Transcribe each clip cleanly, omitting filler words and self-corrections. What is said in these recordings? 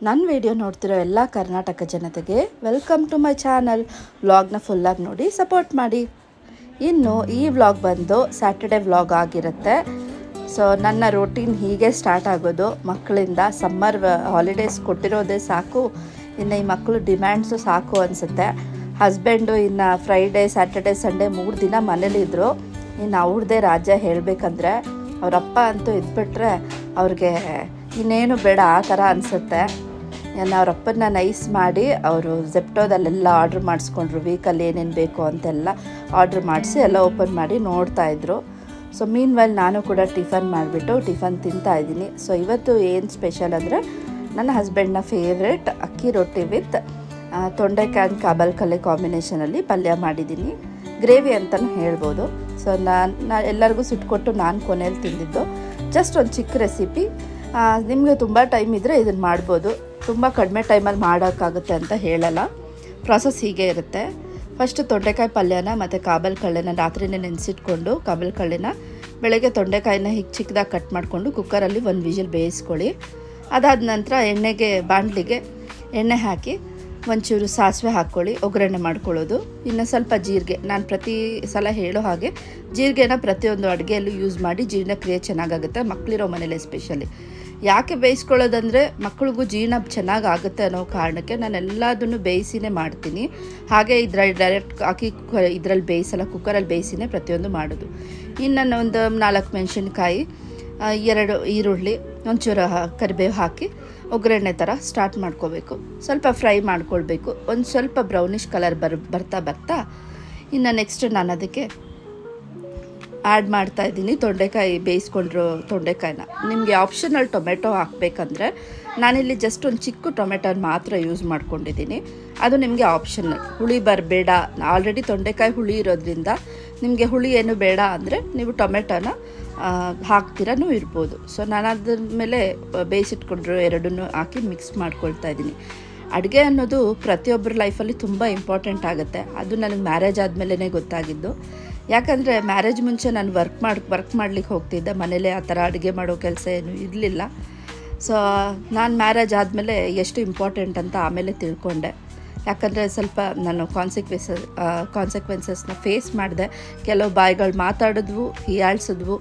ನನ್ನ ವಿಡಿಯೋ ನೋಡ್ತಿರೋ ಎಲ್ಲ ಕರ್ನಾಟಕ ಜನತೆಗೆ ವೆಲ್ಕಮ್ ಟು ಮೈ ಚಾನಲ್. ವ್ಲಾಗ್ನ ಫುಲ್ಲಾಗಿ ನೋಡಿ ಸಪೋರ್ಟ್ ಮಾಡಿ. ಇನ್ನು ಈ ವ್ಲಾಗ್ ಬಂದು ಸ್ಯಾಟರ್ಡೆ ವ್ಲಾಗ್ ಆಗಿರುತ್ತೆ. ಸೊ ನನ್ನ ರೂಟೀನ್ ಹೀಗೆ ಸ್ಟಾರ್ಟ್ ಆಗೋದು. ಮಕ್ಕಳಿಂದ ಸಮ್ಮರ್ ಹಾಲಿಡೇಸ್ ಕೊಟ್ಟಿರೋದೇ ಸಾಕು, ಇನ್ನು ಈ ಮಕ್ಕಳು ಡಿಮ್ಯಾಂಡ್ಸು ಸಾಕು ಅನಿಸುತ್ತೆ. ಹಸ್ಬೆಂಡು ಇನ್ನು ಫ್ರೈಡೇ ಸ್ಯಾಟರ್ಡೆ ಸಂಡೇ 3 ದಿನ ಮನೇಲಿದ್ದರು. ಇನ್ನು ಅವ್ರದ್ದೇ ರಾಜ್ಯ ಹೇಳಬೇಕಂದ್ರೆ ಅವರಪ್ಪ ಅಂತೂ ಇದ್ಬಿಟ್ರೆ ಅವ್ರಿಗೆ ಇನ್ನೇನು ಬೇಡ ಆ ಥರ ಅನಿಸುತ್ತೆ. ಅವರಪ್ಪನ ನೈಸ್ ಮಾಡಿ ಅವರು ಝೆಪ್ಟೋದಲ್ಲೆಲ್ಲ ಆರ್ಡ್ರ್ ಮಾಡಿಸ್ಕೊಂಡ್ರು. ವೀಕಲ್ಲಿ ಏನೇನು ಬೇಕು ಅಂತೆಲ್ಲ ಆರ್ಡ್ರ್ ಮಾಡಿಸಿ ಎಲ್ಲ ಓಪನ್ ಮಾಡಿ ನೋಡ್ತಾಯಿದ್ರು. ಸೊ ಮೀನ್ ವೈಲ್ ನಾನು ಕೂಡ ಟಿಫನ್ ಮಾಡಿಬಿಟ್ಟು ಟಿಫನ್ ತಿಂತಾಯಿದ್ದೀನಿ. ಸೊ ಇವತ್ತು ಏನು ಸ್ಪೆಷಲ್ ಅಂದರೆ ನನ್ನ ಹಸ್ಬೆಂಡ್ನ ಫೇವ್ರೆಟ್ ಅಕ್ಕಿ ರೊಟ್ಟಿ ವಿತ್ ತೊಂಡೆಕಾಯಿ ಕಾಬಲ್ಕಲೆ ಕಾಂಬಿನೇಷನಲ್ಲಿ ಪಲ್ಯ ಮಾಡಿದ್ದೀನಿ. ಗ್ರೇವಿ ಅಂತಲೂ ಹೇಳ್ಬೋದು. ಸೊ ನಾನು ಎಲ್ಲರಿಗೂ ಸುಟ್ಕೊಟ್ಟು ನಾನು ಕೊನೆಯಲ್ಲಿ ತಿಂದಿದ್ದು. ಜಸ್ಟ್ ಒಂದು ಚಿಕ್ಕ ರೆಸಿಪಿ. ನಿಮಗೆ ತುಂಬ ಟೈಮ್ ಇದ್ದರೆ ಇದನ್ನು ಮಾಡ್ಬೋದು. ತುಂಬ ಕಡಿಮೆ ಟೈಮಲ್ಲಿ ಮಾಡೋಕ್ಕಾಗುತ್ತೆ ಅಂತ ಹೇಳಲ್ಲ. ಪ್ರಾಸೆಸ್ ಹೀಗೆ ಇರುತ್ತೆ. ಫಸ್ಟು ತೊಂಡೆಕಾಯಿ ಪಲ್ಯನ ಮತ್ತು ಕಾಬಲ್ಕಳ್ಳೆನ ರಾತ್ರಿನೇ ನೆನೆಸಿಟ್ಕೊಂಡು ಕಾಬಲ್ಕಳ್ಳೆನ ಬೆಳಗ್ಗೆ ತೊಂಡೆಕಾಯಿನ ಹೀಗೆ ಚಿಕ್ಕದಾಗಿ ಕಟ್ ಮಾಡಿಕೊಂಡು ಕುಕ್ಕರಲ್ಲಿ 1 ವಿಷಲ್ ಬೇಯಿಸ್ಕೊಳ್ಳಿ. ಅದಾದ ನಂತರ ಬಾಣಲಿಗೆ ಎಣ್ಣೆ ಹಾಕಿ ಒಂಚೂರು ಸಾಸಿವೆ ಹಾಕ್ಕೊಳ್ಳಿ, ಒಗ್ಗರಣೆ ಮಾಡ್ಕೊಳ್ಳೋದು. ಇನ್ನು ಸ್ವಲ್ಪ ಜೀರಿಗೆ. ನಾನು ಪ್ರತಿ ಸಲ ಹೇಳೋ ಹಾಗೆ ಜೀರಿಗೆನ ಪ್ರತಿಯೊಂದು ಅಡುಗೆಯಲ್ಲೂ ಯೂಸ್ ಮಾಡಿ ಜೀರ್ಣಕ್ರಿಯೆ ಚೆನ್ನಾಗಾಗುತ್ತೆ, ಮಕ್ಕಳಿರೋ ಮನೇಲಿ ಎಸ್ಪೆಷಲಿ. ಯಾಕೆ ಬೇಯಿಸ್ಕೊಳ್ಳೋದಂದರೆ ಮಕ್ಕಳಿಗೂ ಜೀರ್ಣ ಚೆನ್ನಾಗಾಗುತ್ತೆ ಅನ್ನೋ ಕಾರಣಕ್ಕೆ ನಾನು ಎಲ್ಲದನ್ನು ಬೇಯಿಸಿನೇ ಮಾಡ್ತೀನಿ. ಹಾಗೆ ಇದರಲ್ಲಿ ಡೈರೆಕ್ಟ್ ಹಾಕಿ ಇದರಲ್ಲಿ ಬೇಯಿಸಲ್ಲ, ಕುಕ್ಕರಲ್ಲಿ ಬೇಯಿಸಿನೇ ಪ್ರತಿಯೊಂದು ಮಾಡೋದು. ಇನ್ನು ನಾನು ಒಂದು 4 ಮೆಣಸಿನ್ಕಾಯಿ, 2 ಈರುಳ್ಳಿ, ಒಂಚೂರು ಕರಿಬೇವು ಹಾಕಿ ಒಗ್ಗರಣೆ ಥರ ಸ್ಟಾರ್ಟ್ ಮಾಡ್ಕೋಬೇಕು. ಸ್ವಲ್ಪ ಫ್ರೈ ಮಾಡ್ಕೊಳ್ಬೇಕು. ಒಂದು ಸ್ವಲ್ಪ ಬ್ರೌನಿಷ್ ಕಲರ್ ಬರ್ತಾ ಇನ್ನು ನೆಕ್ಸ್ಟ್ ನಾನು ಅದಕ್ಕೆ ಆ್ಯಡ್ ಮಾಡ್ತಾಯಿದ್ದೀನಿ ತೊಂಡೆಕಾಯಿ, ಬೇಯಿಸ್ಕೊಂಡ್ರು ತೊಂಡೆಕಾಯಿನ. ನಿಮಗೆ ಆಪ್ಷನಲ್ ಟೊಮೆಟೊ ಹಾಕಬೇಕಂದ್ರೆ ನಾನಿಲ್ಲಿ ಜಸ್ಟ್ ಒಂದು ಚಿಕ್ಕ ಟೊಮೆಟೊನ ಮಾತ್ರ ಯೂಸ್ ಮಾಡ್ಕೊಂಡಿದ್ದೀನಿ. ಅದು ನಿಮಗೆ ಆಪ್ಷನಲ್. ಹುಳಿ ಬರಬೇಡ, ಆಲ್ರೆಡಿ ತೊಂಡೆಕಾಯಿ ಹುಳಿ ಇರೋದ್ರಿಂದ ನಿಮಗೆ ಹುಳಿ ಏನು ಬೇಡ ಅಂದರೆ ನೀವು ಟೊಮೆಟೊನ ಹಾಕ್ತಿರನೂ ಇರ್ಬೋದು. ಸೊ ನಾನು ಅದ್ರ ಮೇಲೆ ಬೇಯಿಸಿಟ್ಕೊಂಡ್ರು ಎರಡನ್ನೂ ಹಾಕಿ ಮಿಕ್ಸ್ ಮಾಡ್ಕೊಳ್ತಾ ಇದ್ದೀನಿ. ಅಡುಗೆ ಅನ್ನೋದು ಪ್ರತಿಯೊಬ್ಬರ ಲೈಫಲ್ಲಿ ತುಂಬ ಇಂಪಾರ್ಟೆಂಟ್ ಆಗುತ್ತೆ. ಅದು ನನಗೆ ಮ್ಯಾರೇಜ್ ಆದಮೇಲೆ ಗೊತ್ತಾಗಿದ್ದು. ಯಾಕಂದರೆ ಮ್ಯಾರೇಜ್ ಮುಂಚೆ ನಾನು ವರ್ಕ್ ಮಾಡಲಿಕ್ಕೆ ಹೋಗ್ತಿದ್ದೆ. ಮನೇಲೆ ಆ ಥರ ಅಡುಗೆ ಮಾಡೋ ಕೆಲಸ ಏನೂ ಇರಲಿಲ್ಲ. ಸೊ ನಾನು ಮ್ಯಾರೇಜ್ ಆದಮೇಲೆ ಎಷ್ಟು ಇಂಪಾರ್ಟೆಂಟ್ ಅಂತ ಆಮೇಲೆ ತಿಳ್ಕೊಂಡೆ. ಯಾಕಂದರೆ ಸ್ವಲ್ಪ ನಾನು ಕಾನ್ಸಿಕ್ವೆನ್ಸಸ್ನ ಫೇಸ್ ಮಾಡಿದೆ. ಕೆಲವು ಬಾಯಿಗಳು ಮಾತಾಡಿದ್ವು, ಹೀಯಾಳಿಸಿದ್ವು.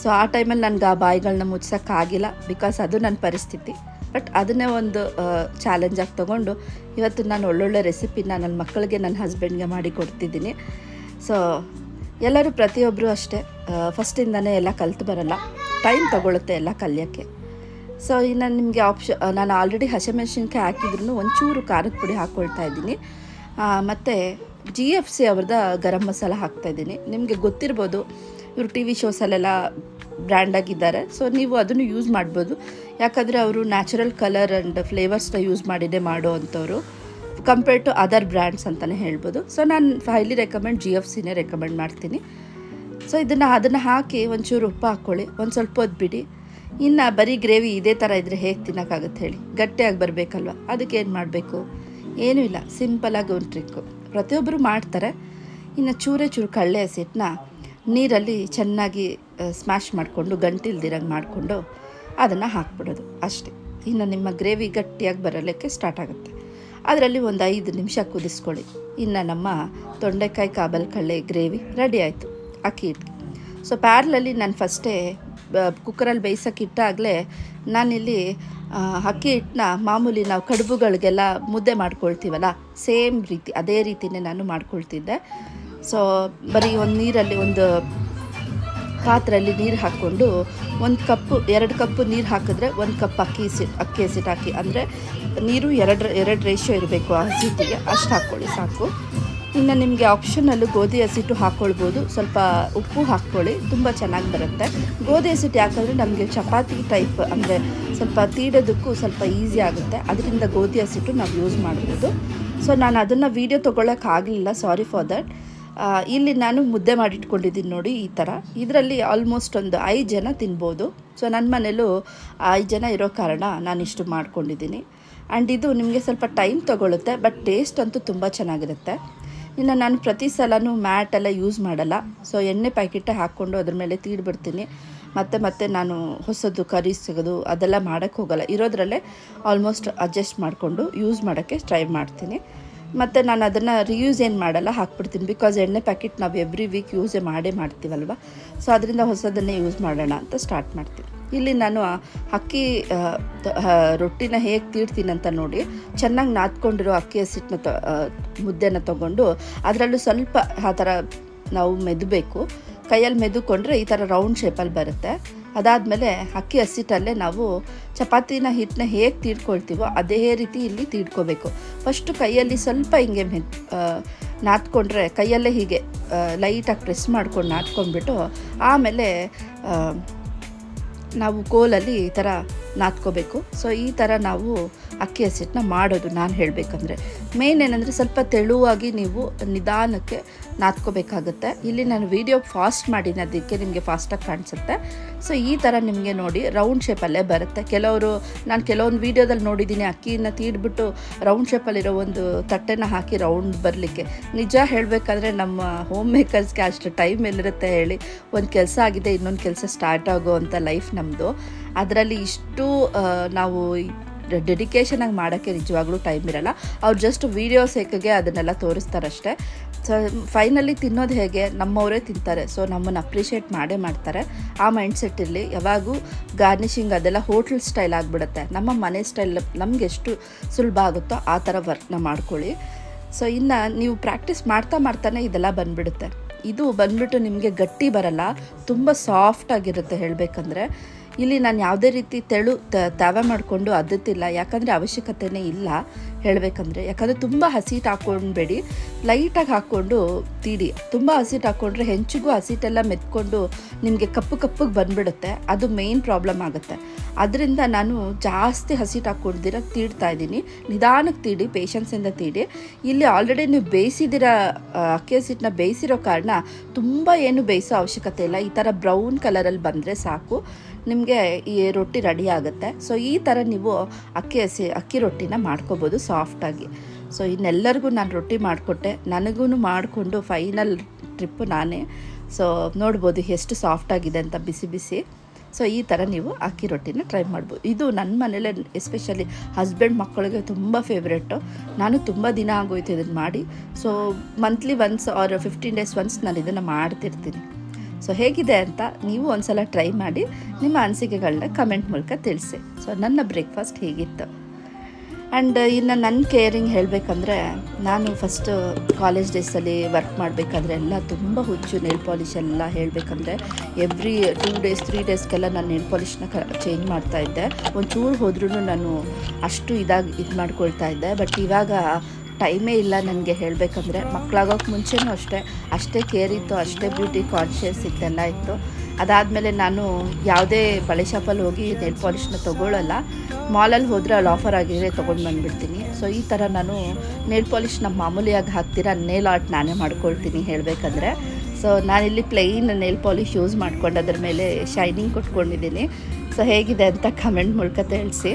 ಸೊ ಆ ಟೈಮಲ್ಲಿ ನನಗೆ ಆ ಬಾಯಿಗಳನ್ನ ಮುಚ್ಚೋಕ್ಕಾಗಿಲ್ಲ, ಬಿಕಾಸ್ ಅದು ನನ್ನ ಪರಿಸ್ಥಿತಿ. ಬಟ್ ಅದನ್ನೇ ಒಂದು ಚಾಲೆಂಜಾಗಿ ತೊಗೊಂಡು ಇವತ್ತು ನಾನು ಒಳ್ಳೊಳ್ಳೆ ರೆಸಿಪಿನ ನನ್ನ ಮಕ್ಕಳಿಗೆ, ನನ್ನ ಹಸ್ಬೆಂಡ್ಗೆ ಮಾಡಿ ಕೊಡ್ತಿದ್ದೀನಿ. ಸೊ ಎಲ್ಲರೂ ಪ್ರತಿಯೊಬ್ಬರು ಅಷ್ಟೇ ಫಸ್ಟಿಂದನೇ ಎಲ್ಲ ಕಲಿತು ಬರಲ್ಲ, ಟೈಮ್ ತೊಗೊಳುತ್ತೆ ಎಲ್ಲ ಕಲಿಯೋಕ್ಕೆ. ಸೊ ಇನ್ನು ನಿಮಗೆ ನಾನು ಆಲ್ರೆಡಿ ಹಸಿಮೆಣಸಿನ್ಕಾಯಿ ಹಾಕಿದ್ರೂ ಒಂಚೂರು ಖಾರದ ಪುಡಿ ಹಾಕ್ಕೊಳ್ತಾ ಇದ್ದೀನಿ. ಮತ್ತು GFC ಅವ್ರದ್ದು ಗರಂ ಮಸಾಲ ಹಾಕ್ತಾಯಿದ್ದೀನಿ. ನಿಮಗೆ ಗೊತ್ತಿರ್ಬೋದು, ಇವರು TV ಶೋಸಲ್ಲೆಲ್ಲ ಬ್ರ್ಯಾಂಡಾಗಿದ್ದಾರೆ. ಸೊ ನೀವು ಅದನ್ನು ಯೂಸ್ ಮಾಡ್ಬೋದು. ಯಾಕಂದರೆ ಅವರು ನ್ಯಾಚುರಲ್ ಕಲರ್ ಆ್ಯಂಡ್ ಫ್ಲೇವರ್ಸ್ನ ಯೂಸ್ ಮಾಡಿನೇ ಮಾಡೋ ಅಂಥವ್ರು, ಕಂಪೇರ್ಡ್ ಟು ಅದರ್ ಬ್ರ್ಯಾಂಡ್ಸ್ ಅಂತಲೇ ಹೇಳ್ಬೋದು. ಸೊ ನಾನು ಹೈಲಿ ರೆಕಮೆಂಡ್ GFCನೇ ರೆಕಮೆಂಡ್ ಮಾಡ್ತೀನಿ. ಸೊ ಅದನ್ನು ಹಾಕಿ ಒಂಚೂರು ಉಪ್ಪು ಹಾಕ್ಕೊಳ್ಳಿ, ಒಂದು ಸ್ವಲ್ಪ ಹೊತ್ತು ಬಿಡಿ. ಇನ್ನು ಬರೀ ಗ್ರೇವಿ ಇದೇ ಥರ ಇದ್ದರೆ ಹೇಗೆ ತಿನ್ನೋಕ್ಕಾಗುತ್ತೆ ಹೇಳಿ? ಗಟ್ಟಿಯಾಗಿ ಬರಬೇಕಲ್ವ. ಅದಕ್ಕೆ ಏನು ಮಾಡಬೇಕು? ಏನೂ ಇಲ್ಲ, ಸಿಂಪಲಾಗಿ ಒಂದು ಟ್ರಿಕ್ಕು, ಪ್ರತಿಯೊಬ್ಬರು ಮಾಡ್ತಾರೆ. ಇನ್ನು ಚೂರು ಕಡಲೆ ಹಸಿಟ್ಟನ್ನ ನೀರಲ್ಲಿ ಚೆನ್ನಾಗಿ ಸ್ಮ್ಯಾಶ್ ಮಾಡಿಕೊಂಡು ಗಂಟಿಲ್ದಿರಂಗೆ ಮಾಡಿಕೊಂಡು ಅದನ್ನು ಹಾಕ್ಬಿಡೋದು ಅಷ್ಟೇ. ಇನ್ನು ನಿಮ್ಮ ಗ್ರೇವಿ ಗಟ್ಟಿಯಾಗಿ ಬರಲಿಕ್ಕೆ ಸ್ಟಾರ್ಟ್ ಆಗುತ್ತೆ. ಅದರಲ್ಲಿ ಒಂದು 5 ನಿಮಿಷ ಕುದಿಸ್ಕೊಳ್ಳಿ. ಇನ್ನು ನಮ್ಮ ತೊಂಡೆಕಾಯಿ ಕಾಬಲ್ಕಳ್ಳೆ ಗ್ರೇವಿ ರೆಡಿ ಆಯಿತು ಅಕ್ಕಿ ಹಿಟ್ಟಿಗೆ. ಸೊ ಪ್ಯಾರ್ಲಲ್ಲಿ ನಾನು ಫಸ್ಟೇ ಕುಕ್ಕರಲ್ಲಿ ಬೇಯಿಸೋಕೆ ಇಟ್ಟಾಗಲೇ ನಾನಿಲ್ಲಿ ಅಕ್ಕಿ ಹಿಟ್ಟನ್ನ ಮಾಮೂಲಿ ನಾವು ಕಡುಬುಗಳಿಗೆಲ್ಲ ಮುದ್ದೆ ಮಾಡ್ಕೊಳ್ತೀವಲ್ಲ, ಸೇಮ್ ರೀತಿ ಅದೇ ರೀತಿಯೇ ನಾನು ಮಾಡ್ಕೊಳ್ತಿದ್ದೆ. ಸೊ ಬರೀ ಒಂದು ಪಾತ್ರೆಯಲ್ಲಿ ನೀರು ಹಾಕ್ಕೊಂಡು 2 ಕಪ್ಪು ನೀರು ಹಾಕಿದ್ರೆ 1 ಕಪ್ ಅಕ್ಕಿ ಹಸಿಟ್ಟು ಹಾಕಿ, ಅಂದರೆ ನೀರು 2 ರೇಷಿಯೋ ಇರಬೇಕು ಆ ಹಸಿಟ್ಟಿಗೆ, ಅಷ್ಟು ಹಾಕ್ಕೊಳ್ಳಿ ಸಾಕು. ಇನ್ನು ನಿಮಗೆ ಆಪ್ಷನಲ್ಲು ಗೋಧಿ ಹಸಿಟ್ಟು ಹಾಕ್ಕೊಳ್ಬೋದು. ಸ್ವಲ್ಪ ಉಪ್ಪು ಹಾಕ್ಕೊಳ್ಳಿ, ತುಂಬ ಚೆನ್ನಾಗಿ ಬರುತ್ತೆ. ಗೋಧಿ ಹಸಿಟ್ಟು ಯಾಕಂದರೆ ನಮಗೆ ಚಪಾತಿ ಟೈಪ್, ಅಂದರೆ ಸ್ವಲ್ಪ ತೀಡೋದಕ್ಕೂ ಸ್ವಲ್ಪ ಈಸಿ ಆಗುತ್ತೆ. ಅದರಿಂದ ಗೋಧಿ ಹಸಿಟ್ಟು ನಾವು ಯೂಸ್ ಮಾಡ್ಬೋದು. ಸೊ ನಾನು ಅದನ್ನು ವೀಡಿಯೋ ತೊಗೊಳಕ್ಕಾಗಲಿಲ್ಲ, ಸಾರಿ ಫಾರ್ ದ್ಯಾಟ್. ಇಲ್ಲಿ ನಾನು ಮುದ್ದೆ ಮಾಡಿಟ್ಕೊಂಡಿದ್ದೀನಿ ನೋಡಿ ಈ ಥರ. ಇದರಲ್ಲಿ ಆಲ್ಮೋಸ್ಟ್ ಒಂದು 5 ಜನ ತಿನ್ಬೋದು. ಸೊ ನನ್ನ ಮನೇಲೂ 5 ಜನ ಇರೋ ಕಾರಣ ನಾನು ಇಷ್ಟು ಮಾಡ್ಕೊಂಡಿದ್ದೀನಿ. ಆ್ಯಂಡ್ ಇದು ನಿಮಗೆ ಸ್ವಲ್ಪ ಟೈಮ್ ತೊಗೊಳುತ್ತೆ, ಬಟ್ ಟೇಸ್ಟ್ ಅಂತೂ ತುಂಬ ಚೆನ್ನಾಗಿರುತ್ತೆ. ಇನ್ನು ನಾನು ಪ್ರತಿ ಸಲನೂ ಮ್ಯಾಟೆಲ್ಲ ಯೂಸ್ ಮಾಡಲ್ಲ. ಸೊ ಎಣ್ಣೆ ಪ್ಯಾಕೆಟೇ ಹಾಕ್ಕೊಂಡು ಅದ್ರ ಮೇಲೆ ತೀಡ್ಬಿಡ್ತೀನಿ. ಮತ್ತೆ ನಾನು ಹೊಸದು ಕರಿ ಸಿಗೋದು ಅದೆಲ್ಲ ಮಾಡೋಕ್ಕೆ ಹೋಗಲ್ಲ. ಇರೋದ್ರಲ್ಲೇ ಆಲ್ಮೋಸ್ಟ್ ಅಡ್ಜಸ್ಟ್ ಮಾಡಿಕೊಂಡು ಯೂಸ್ ಮಾಡೋಕ್ಕೆ ಟ್ರೈ ಮಾಡ್ತೀನಿ. ಮತ್ತು ನಾನು ಅದನ್ನು ರಿಯೂಸ್ ಏನು ಮಾಡಲ್ಲ, ಹಾಕ್ಬಿಡ್ತೀನಿ. ಬಿಕಾಸ್ ಎಣ್ಣೆ ಪ್ಯಾಕೆಟ್ ನಾವು ಎವ್ರಿ ವೀಕ್ ಯೂಸೇ ಮಾಡ್ತೀವಲ್ವ, ಸೊ ಅದರಿಂದ ಹೊಸದನ್ನೇ ಯೂಸ್ ಮಾಡೋಣ ಅಂತ ಸ್ಟಾರ್ಟ್ ಮಾಡ್ತೀನಿ. ಇಲ್ಲಿ ನಾನು ಅಕ್ಕಿ ರೊಟ್ಟಿನ ಹೇಗೆ ತೀಡ್ತೀನಿ ಅಂತ ನೋಡಿ, ಚೆನ್ನಾಗಿ ನಾದ್ಕೊಂಡಿರೋ ಅಕ್ಕಿ ಹಸಿಟ್ಟನ್ನ ಮುದ್ದೆನ ತೊಗೊಂಡು ಅದರಲ್ಲೂ ಸ್ವಲ್ಪ ಆ ಥರ ನಾವು ಮೆದಬೇಕು. ಕೈಯಲ್ಲಿ ಮೆದುಕೊಂಡ್ರೆ ಈ ಥರ ರೌಂಡ್ ಶೇಪಲ್ಲಿ ಬರುತ್ತೆ. ಅದಾದಮೇಲೆ ಅಕ್ಕಿ ಹಸಿಟ್ಟಲ್ಲೇ ನಾವು ಚಪಾತಿನ ಹಿಟ್ಟನ್ನ ಹೇಗೆ ತೀಡ್ಕೊಳ್ತೀವೋ ಅದೇ ರೀತಿ ಇಲ್ಲಿ ತೀಡ್ಕೋಬೇಕು. ಫಸ್ಟು ಕೈಯಲ್ಲಿ ಸ್ವಲ್ಪ ಹಿಂಗೆ ನಾದ್ಕೊಂಡ್ರೆ ಕೈಯಲ್ಲೇ ಹೀಗೆ ಲೈಟಾಗಿ ಪ್ರೆಸ್ ಮಾಡ್ಕೊಂಡು ನಾದ್ಕೊಂಡ್ಬಿಟ್ಟು ಆಮೇಲೆ ನಾವು ಕೋಲಲ್ಲಿ ಈ ಥರ ನಾದ್ಕೋಬೇಕು. ಸೊ ಈ ಥರ ನಾವು ಅಕ್ಕಿ ಹಸಿಟ್ಟನ್ನ ಮಾಡೋದು. ನಾನು ಹೇಳಬೇಕಂದ್ರೆ ಮೇನ್ ಏನಂದರೆ ಸ್ವಲ್ಪ ತೆಳುವಾಗಿ ನೀವು ನಿಧಾನಕ್ಕೆ ನಾದ್ಕೋಬೇಕಾಗುತ್ತೆ. ಇಲ್ಲಿ ನಾನು ವಿಡಿಯೋ ಫಾಸ್ಟ್ ಮಾಡೀನಿ, ಅದಕ್ಕೆ ನಿಮಗೆ ಫಾಸ್ಟಾಗಿ ಕಾಣಿಸುತ್ತೆ. ಸೊ ಈ ಥರ ನಿಮಗೆ ನೋಡಿ ರೌಂಡ್ ಶೇಪಲ್ಲೇ ಬರುತ್ತೆ. ನಾನು ಕೆಲವೊಂದು ವೀಡಿಯೋದಲ್ಲಿ ನೋಡಿದ್ದೀನಿ ಅಕ್ಕಿನ ತೀಡ್ಬಿಟ್ಟು ರೌಂಡ್ ಶೇಪಲ್ಲಿರೋ ಒಂದು ತಟ್ಟೆನ ಹಾಕಿ ರೌಂಡ್ ಬರಲಿಕ್ಕೆ. ನಿಜ ಹೇಳಬೇಕಾದ್ರೆ ನಮ್ಮ ಹೋಮ್ ಮೇಕರ್ಸ್ಗೆ ಅಷ್ಟು ಟೈಮ್ ಎಲ್ಲಿರುತ್ತೆ ಹೇಳಿ? ಒಂದು ಕೆಲಸ ಆಗಿದೆ, ಇನ್ನೊಂದು ಕೆಲಸ ಸ್ಟಾರ್ಟ್ ಆಗೋ ಅಂಥ ಲೈಫ್ ನಮ್ಮದು. ಅದರಲ್ಲಿ ಇಷ್ಟು ನಾವು ಡೆಡಿಕೇಶನಾಗಿ ಮಾಡೋಕ್ಕೆ ನಿಜವಾಗ್ಲೂ ಟೈಮ್ ಇರೋಲ್ಲ. ಅವ್ರು ಜಸ್ಟ್ ವೀಡಿಯೋ ಸೇಕಿಗೆ ಅದನ್ನೆಲ್ಲ ತೋರಿಸ್ತಾರಷ್ಟೇ. ಸೊ ಫೈನಲಿ ತಿನ್ನೋದು ಹೇಗೆ, ನಮ್ಮವರೇ ತಿಂತಾರೆ. ಸೊ ನಮ್ಮನ್ನು ಅಪ್ರಿಷಿಯೇಟ್ ಮಾಡ್ತಾರೆ. ಆ ಮೈಂಡ್ಸೆಟ್ ಇರಲಿ. ಯಾವಾಗೂ ಗಾರ್ನಿಷಿಂಗ್ ಅದೆಲ್ಲ ಹೋಟ್ಲ್ ಸ್ಟೈಲ್ ಆಗಿಬಿಡುತ್ತೆ. ನಮ್ಮ ಮನೆ ಸ್ಟೈಲ್ ನಮ್ಗೆ ಎಷ್ಟು ಸುಲಭ ಆಗುತ್ತೋ ಆ ಥರ ವರ್ಕ್ನ ಮಾಡ್ಕೊಳ್ಳಿ. ಸೊ ಇನ್ನು ನೀವು ಪ್ರಾಕ್ಟೀಸ್ ಮಾಡ್ತಾನೆ ಇದೆಲ್ಲ ಬಂದುಬಿಡುತ್ತೆ. ಇದು ಬಂದುಬಿಟ್ಟು ನಿಮಗೆ ಗಟ್ಟಿ ಬರಲ್ಲ, ತುಂಬ ಸಾಫ್ಟಾಗಿರುತ್ತೆ ಹೇಳಬೇಕಂದ್ರೆ. ಇಲ್ಲಿ ನಾನು ಯಾವುದೇ ರೀತಿ ತಾವೆ ಮಾಡಿಕೊಂಡು ಅದ್ದಿಲ್ಲ, ಯಾಕಂದರೆ ಅವಶ್ಯಕತೆಯೇ ಇಲ್ಲ ಹೇಳಬೇಕಂದ್ರೆ. ಯಾಕಂದರೆ ತುಂಬ ಹಸಿಟ್ಟು ಹಾಕ್ಕೊಂಡ್ಬೇಡಿ, ಲೈಟಾಗಿ ಹಾಕ್ಕೊಂಡು ತೀಡಿ. ತುಂಬ ಹಸಿಟ್ಟು ಹಾಕ್ಕೊಂಡ್ರೆ ಹೆಂಚಿಗೂ ಹಸಿಟ್ಟೆಲ್ಲ ಮೆತ್ಕೊಂಡು ನಿಮಗೆ ಕಪ್ಪಗೆ ಬಂದುಬಿಡುತ್ತೆ. ಅದು ಮೇಯ್ನ್ ಪ್ರಾಬ್ಲಮ್ ಆಗುತ್ತೆ. ಅದರಿಂದ ನಾನು ಜಾಸ್ತಿ ಹಸಿಟ್ಟು ಹಾಕ್ಕೊಂಡಿದ್ದೀರ ತೀಡ್ತಾ ಇದ್ದೀನಿ. ನಿಧಾನಕ್ಕೆ ತೀಡಿ, ಪೇಷನ್ಸಿಂದ ತೀಡಿ. ಇಲ್ಲಿ ಆಲ್ರೆಡಿ ನೀವು ಬೇಯಿಸಿದಿರ ಅಕ್ಕಿ ಹಸಿಟ್ಟನ್ನ ಬೇಯಿಸಿರೋ ಕಾರಣ ತುಂಬ ಏನು ಬೇಯಿಸೋ ಅವಶ್ಯಕತೆ ಇಲ್ಲ. ಈ ಥರ ಬ್ರೌನ್ ಕಲರಲ್ಲಿ ಬಂದರೆ ಸಾಕು, ನಿಮಗೆ ಈ ರೊಟ್ಟಿ ರೆಡಿ ಆಗುತ್ತೆ. ಸೊ ಈ ಥರ ನೀವು ಅಕ್ಕಿ ರೊಟ್ಟಿನ ಮಾಡ್ಕೋಬೋದು ಸಾಫ್ಟಾಗಿ. ಸೊ ಇನ್ನೆಲ್ಲರಿಗೂ ನಾನು ರೊಟ್ಟಿ ಮಾಡಿಕೊಟ್ಟೆ, ನನಗೂ ಮಾಡಿಕೊಂಡು ಫೈನಲ್ ಟ್ರಿಪ್ಪು ನಾನೇ. ಸೊ ನೋಡ್ಬೋದು ಎಷ್ಟು ಸಾಫ್ಟಾಗಿದೆ ಅಂತ ಬಿಸಿ. ಸೊ ಈ ಥರ ನೀವು ಅಕ್ಕಿ ರೊಟ್ಟಿನ ಟ್ರೈ ಮಾಡ್ಬೋದು. ಇದು ನನ್ನ ಮನೇಲೆ ಎಸ್ಪೆಷಲಿ ಹಸ್ಬೆಂಡ್ ಮಕ್ಕಳಿಗೆ ತುಂಬ ಫೇವ್ರೇಟು. ನಾನು ತುಂಬ ದಿನ ಆಗೋಯ್ತು ಇದನ್ನು ಮಾಡಿ. So monthly once or 15 days once ನಾನು ಇದನ್ನು ಮಾಡ್ತಿರ್ತೀನಿ. ಸೊ ಹೇಗಿದೆ ಅಂತ ನೀವು ಒಂದ್ಸಲ ಟ್ರೈ ಮಾಡಿ ನಿಮ್ಮ ಅನಿಸಿಕೆಗಳನ್ನ ಕಮೆಂಟ್ ಮೂಲಕ ತಿಳಿಸಿ. ಸೊ ನನ್ನ ಬ್ರೇಕ್ಫಾಸ್ಟ್ ಹೇಗಿತ್ತು. ಆ್ಯಂಡ್ ಇನ್ನು ನನ್ನ ಕೇರಿಂಗ್ ಹೇಳಬೇಕಂದ್ರೆ, ನಾನು ಫಸ್ಟ್ ಕಾಲೇಜ್ ಡೇಸಲ್ಲಿ ವರ್ಕ್ ಮಾಡಬೇಕಾದ್ರೆ ಎಲ್ಲ ತುಂಬ ಹುಚ್ಚು ನೇಲ್ ಪಾಲಿಷ್ ಎಲ್ಲ ಹೇಳಬೇಕಂದ್ರೆ ಎವ್ರಿ 2 days 3 daysಗೆಲ್ಲ ನಾನು ನೇಲ್ ಪಾಲಿಷ್ನ ಚೇಂಜ್ ಮಾಡ್ತಾಯಿದ್ದೆ. ಒಂಚೂರು ಹೋದ್ರೂ ನಾನು ಅಷ್ಟು ಇದು ಮಾಡ್ಕೊಳ್ತಾ ಇದ್ದೆ. ಬಟ್ ಇವಾಗ ಟೈಮೇ ಇಲ್ಲ ನನಗೆ ಹೇಳಬೇಕಂದ್ರೆ. ಮಕ್ಕಳಾಗೋಕ್ಕೆ ಮುಂಚೆನೂ ಅಷ್ಟೇ ಕೇರ್ ಇತ್ತು, ಅಷ್ಟೇ ಬ್ಯೂಟಿ ಕಾನ್ಷಿಯಸ್ ಇದ್ದೆಲ್ಲ ಇತ್ತು. ಅದಾದಮೇಲೆ ನಾನು ಯಾವುದೇ ಬಳೆ ಶಾಪಲ್ಲಿ ಹೋಗಿ ನೇಲ್ ಪಾಲಿಷ್ನ ತೊಗೊಳ್ಳಲ್ಲ. ಮಾಲಲ್ಲಿ ಹೋದರೆ ಅಲ್ಲಿ ಆಫರ್ ಆಗಿದ್ರೆ ತೊಗೊಂಡು ಬಂದುಬಿಡ್ತೀನಿ. ಸೊ ಈ ಥರ ನಾನು ನೇಲ್ ಪಾಲಿಷ್ನ ಮಾಮೂಲಿಯಾಗಿ ಹಾಕ್ತೀರಾ ನೇಲ್ ಆರ್ಟ್ ನಾನೇ ಮಾಡ್ಕೊಳ್ತೀನಿ ಹೇಳಬೇಕಂದ್ರೆ. ಸೊ ನಾನಿಲ್ಲಿ ಪ್ಲೈನ್ ನೇಲ್ ಪಾಲಿಷ್ ಯೂಸ್ ಮಾಡ್ಕೊಂಡು ಅದ್ರ ಮೇಲೆ ಶೈನಿಂಗ್ ಕೊಟ್ಕೊಂಡಿದ್ದೀನಿ. ಸೊ ಹೇಗಿದೆ ಅಂತ ಕಮೆಂಟ್ ಮೂಲಕ ತಿಳಿಸಿ.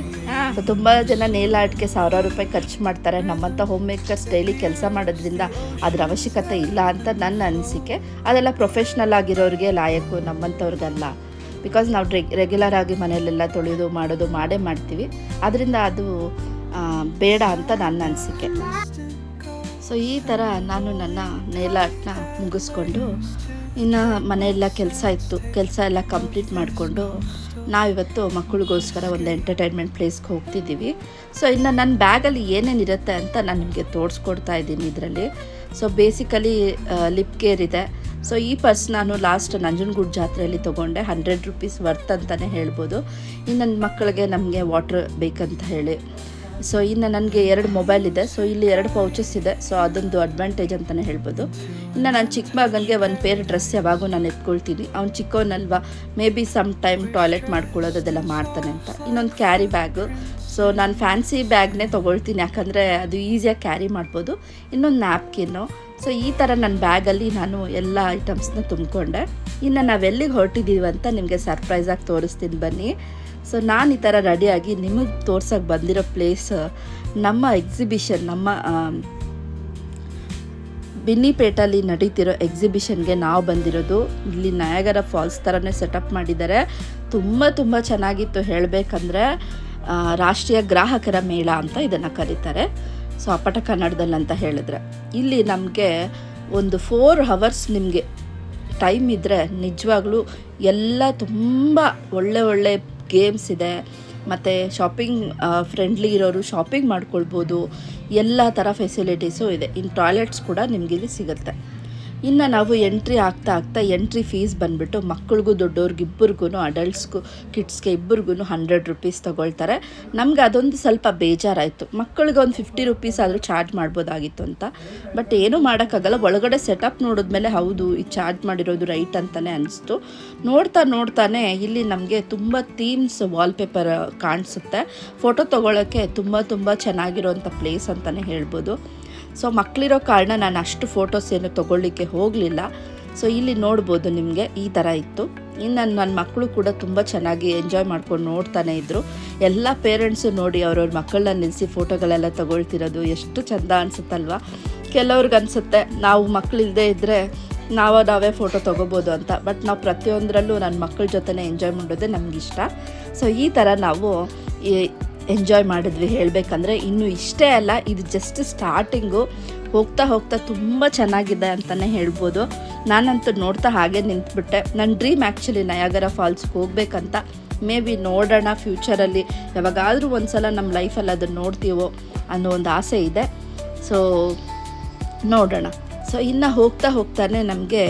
ಸೊ ತುಂಬ ಜನ ನೇಲ್ ಆರ್ಟ್ಗೆ ₹1000 ಖರ್ಚು ಮಾಡ್ತಾರೆ. ನಮ್ಮಂಥ ಹೋಮ್ ಮೇಕರ್ಸ್ ಡೈಲಿ ಕೆಲಸ ಮಾಡೋದ್ರಿಂದ ಅದರ ಅವಶ್ಯಕತೆ ಇಲ್ಲ ಅಂತ ನನ್ನ ಅನಿಸಿಕೆ. ಅದೆಲ್ಲ ಪ್ರೊಫೆಷ್ನಲ್ ಆಗಿರೋರಿಗೆ ಲಾಯಕ್ಕು, ನಮ್ಮಂಥವ್ರಿಗಲ್ಲ. ಬಿಕಾಸ್ ನಾವು ರೆಗ್ಯುಲರ್ ಆಗಿ ಮನೆಯಲ್ಲೆಲ್ಲ ತೊಳೆಯೋದು ಮಾಡೋದು ಮಾಡ್ತೀವಿ. ಅದರಿಂದ ಅದು ಬೇಡ ಅಂತ ನನ್ನ ಅನಿಸಿಕೆ. ಸೊ ಈ ಥರ ನಾನು ನನ್ನ ನೇಲ್ ಆರ್ಟ್ನ ಮುಗಿಸ್ಕೊಂಡು ಇನ್ನು ಮನೆಯೆಲ್ಲ ಕೆಲಸ ಎಲ್ಲ ಕಂಪ್ಲೀಟ್ ಮಾಡಿಕೊಂಡು ನಾವಿವತ್ತು ಮಕ್ಕಳಿಗೋಸ್ಕರ ಒಂದು ಎಂಟರ್ಟೈನ್ಮೆಂಟ್ ಪ್ಲೇಸ್ಗೆ ಹೋಗ್ತಿದ್ದೀವಿ. ಸೊ ಇನ್ನು ನನ್ನ ಬ್ಯಾಗಲ್ಲಿ ಏನೇನಿರುತ್ತೆ ಅಂತ ನಾನು ನಿಮಗೆ ತೋರಿಸ್ಕೊಡ್ತಾ ಇದ್ದೀನಿ ಇದರಲ್ಲಿ. ಸೊ ಬೇಸಿಕಲಿ ಲಿಪ್ ಕೇರ್ ಇದೆ. ಸೊ ಈ ಪರ್ಸ್ ನಾನು ಲಾಸ್ಟ್ ನಂಜನಗೂಡು ಜಾತ್ರೆಯಲ್ಲಿ ತೊಗೊಂಡೆ. ₹100 ವರ್ತ್ ಅಂತಲೇ ಹೇಳ್ಬೋದು. ಇನ್ನು ನನ್ನ ಮಕ್ಕಳಿಗೆ ನಮಗೆ ವಾಟರ್ ಬೇಕಂತ ಹೇಳಿ. ಸೊ ಇನ್ನು ನನಗೆ 2 ಮೊಬೈಲ್ ಇದೆ. ಸೊ ಇಲ್ಲಿ 2 ಪೌಚಸ್ ಇದೆ. ಸೊ ಅದೊಂದು ಅಡ್ವಾಂಟೇಜ್ ಅಂತಲೇ ಹೇಳ್ಬೋದು. ಇನ್ನು ನನ್ನ ಚಿಕ್ಕ ಮಗನಿಗೆ ಒಂದು ಪೇರ್ ಡ್ರೆಸ್ ಯಾವಾಗೂ ನಾನು ಎತ್ಕೊಳ್ತೀನಿ. ಅವ್ನು ಚಿಕ್ಕವನಲ್ವ, may be some time toilet ಮಾಡ್ಕೊಳ್ಳೋದು ಅದೆಲ್ಲ ಮಾಡ್ತಾನೆ ಅಂತ. ಇನ್ನೊಂದು ಕ್ಯಾರಿ ಬ್ಯಾಗು. ಸೊ ನಾನು ಫ್ಯಾನ್ಸಿ ಬ್ಯಾಗ್ನೇ ತೊಗೊಳ್ತೀನಿ, ಯಾಕಂದರೆ ಅದು ಈಸಿಯಾಗಿ ಕ್ಯಾರಿ ಮಾಡ್ಬೋದು. ಇನ್ನೊಂದು ನ್ಯಾಪ್ಕಿನ್ನು. ಸೊ ಈ ಥರ ನನ್ನ ಬ್ಯಾಗಲ್ಲಿ ನಾನು ಎಲ್ಲ ಐಟಮ್ಸ್ನ ತುಂಬಿಕೊಂಡೆ. ಇನ್ನು ನಾವೆಲ್ಲಿಗೆ ಹೊರಟಿದ್ದೀವಿ ಅಂತ ನಿಮಗೆ ಸರ್ಪ್ರೈಸಾಗಿ ತೋರಿಸ್ತೀನಿ ಬನ್ನಿ. ಸೊ ನಾನು ಈ ಥರ ರೆಡಿಯಾಗಿ ನಿಮಗೆ ತೋರ್ಸೋಕ್ಕೆ ಬಂದಿರೋ ಪ್ಲೇಸ್ ನಮ್ಮ ಎಕ್ಸಿಬಿಷನ್, ನಮ್ಮ ಬಿನ್ನಿಪೇಟಲ್ಲಿ ನಡೀತಿರೋ ಎಕ್ಸಿಬಿಷನ್ಗೆ ನಾವು ಬಂದಿರೋದು. ಇಲ್ಲಿ ನಯಾಗರ ಫಾಲ್ಸ್ ಥರನೇ ಸೆಟಪ್ ಮಾಡಿದ್ದಾರೆ. ತುಂಬ ಚೆನ್ನಾಗಿತ್ತು. ಹೇಳಬೇಕಂದ್ರೆ ರಾಷ್ಟ್ರೀಯ ಗ್ರಾಹಕರ ಮೇಳ ಅಂತ ಇದನ್ನು ಕರೀತಾರೆ. ಸೊ ಅಪ್ಪಟ ಕನ್ನಡದಲ್ಲಿ ಅಂತ ಹೇಳಿದ್ರೆ ಇಲ್ಲಿ ನಮಗೆ ಒಂದು 4 hours ನಿಮಗೆ ಟೈಮ್ ಇದ್ದರೆ ನಿಜವಾಗ್ಲೂ ಎಲ್ಲ ತುಂಬ ಒಳ್ಳೆ ಗೇಮ್ಸ್ ಇದೆ. ಮತ್ತು ಶಾಪಿಂಗ್ ಫ್ರೆಂಡ್ಲಿ ಇರೋರು ಶಾಪಿಂಗ್ ಮಾಡ್ಕೊಳ್ಬೋದು. ಎಲ್ಲ ಥರ ಫೆಸಿಲಿಟೀಸು ಇದೆ. ಇನ್ನು ಟಾಯ್ಲೆಟ್ಸ್ ಕೂಡ ನಿಮಗಿಲ್ಲಿ ಸಿಗುತ್ತೆ. ಇನ್ನು ನಾವು ಎಂಟ್ರಿ ಆಗ್ತಾ ಎಂಟ್ರಿ ಫೀಸ್ ಬಂದುಬಿಟ್ಟು ಮಕ್ಕಳಿಗೂ ದೊಡ್ಡವ್ರಿಗೆ ಇಬ್ಬರಿಗೂ, ಅಡಲ್ಟ್ಸ್ಗೂ ಕಿಡ್ಸ್ಗೆ ಇಬ್ಬರಿಗೂ 100 rupees ತೊಗೊಳ್ತಾರೆ. ನಮ್ಗೆ ಅದೊಂದು ಸ್ವಲ್ಪ ಬೇಜಾರಾಯಿತು. ಮಕ್ಕಳಿಗೆ ಒಂದು 50 rupees ಆದರೂ ಚಾರ್ಜ್ ಮಾಡ್ಬೋದಾಗಿತ್ತು ಅಂತ. ಬಟ್ ಏನೂ ಮಾಡೋಕ್ಕಾಗಲ್ಲ. ಒಳಗಡೆ ಸೆಟಪ್ ನೋಡಿದ್ಮೇಲೆ ಹೌದು ಈ ಚಾರ್ಜ್ ಮಾಡಿರೋದು ರೈಟ್ ಅಂತಲೇ ಅನಿಸ್ತು. ನೋಡ್ತಾನೆ ಇಲ್ಲಿ ನಮಗೆ ತುಂಬ ಥೀಮ್ಸ್ ವಾಲ್ಪೇಪರ್ ಕಾಣಿಸುತ್ತೆ. ಫೋಟೋ ತೊಗೊಳ್ಳೋಕ್ಕೆ ತುಂಬ ಚೆನ್ನಾಗಿರೋಂಥ ಪ್ಲೇಸ್ ಅಂತಲೇ ಹೇಳ್ಬೋದು. ಸೊ ಮಕ್ಕಳಿರೋ ಕಾರಣ ನಾನು ಅಷ್ಟು ಫೋಟೋಸ್ ಏನು ತೊಗೊಳ್ಳಿಕ್ಕೆ ಹೋಗಲಿಲ್ಲ. ಸೊ ಇಲ್ಲಿ ನೋಡ್ಬೋದು ನಿಮಗೆ ಈ ಥರ ಇತ್ತು. ಇನ್ನು ನನ್ನ ಮಕ್ಕಳು ಕೂಡ ತುಂಬ ಚೆನ್ನಾಗಿ ಎಂಜಾಯ್ ಮಾಡ್ಕೊಂಡು ನೋಡ್ತಾನೆ ಇದ್ದರು. ಎಲ್ಲ ಪೇರೆಂಟ್ಸು ನೋಡಿ ಅವ್ರವ್ರ ಮಕ್ಕಳನ್ನ ನಿಲ್ಲಿಸಿ ಫೋಟೋಗಳೆಲ್ಲ ತೊಗೊಳ್ತಿರೋದು ಎಷ್ಟು ಚೆಂದ ಅನಿಸುತ್ತಲ್ವ. ಕೆಲವ್ರಿಗೆ ಅನಿಸುತ್ತೆ ನಾವು ಮಕ್ಕಳಿಲ್ಲದೆ ಇದ್ದರೆ ನಾವೇ ಫೋಟೋ ತೊಗೋಬೋದು ಅಂತ. ಬಟ್ ನಾವು ಪ್ರತಿಯೊಂದರಲ್ಲೂ ನನ್ನ ಮಕ್ಕಳ ಜೊತೆನೇ ಎಂಜಾಯ್ ಮಾಡೋದೇ ನಮಗಿಷ್ಟ. ಸೊ ಈ ಥರ ನಾವು ಎಂಜಾಯ್ ಮಾಡಿದ್ವಿ. ಹೇಳಬೇಕಂದ್ರೆ ಇನ್ನು ಇಷ್ಟೇ ಅಲ್ಲ, ಇದು ಜಸ್ಟ್ ಸ್ಟಾರ್ಟಿಂಗು. ಹೋಗ್ತಾ ತುಂಬ ಚೆನ್ನಾಗಿದೆ ಅಂತಲೇ ಹೇಳ್ಬೋದು. ನಾನಂತೂ ನೋಡ್ತಾ ಹಾಗೆ ನಿಂತ್ಬಿಟ್ಟೆ. ನನ್ನ ಡ್ರೀಮ್ ಆ್ಯಕ್ಚುಲಿ ನಯಾಗರ ಫಾಲ್ಸ್ಗೆ ಹೋಗ್ಬೇಕಂತ. ಮೇ ಬಿ ನೋಡೋಣ ಫ್ಯೂಚರಲ್ಲಿ ಯಾವಾಗಾದರೂ ಒಂದು ಸಲ ನಮ್ಮ ಲೈಫಲ್ಲಿ ಅದನ್ನು ನೋಡ್ತೀವೋ ಅನ್ನೋ ಒಂದು ಆಸೆ ಇದೆ. ಸೊ ನೋಡೋಣ. ಸೊ ಇನ್ನು ಹೋಗ್ತಾನೆ ನಮಗೆ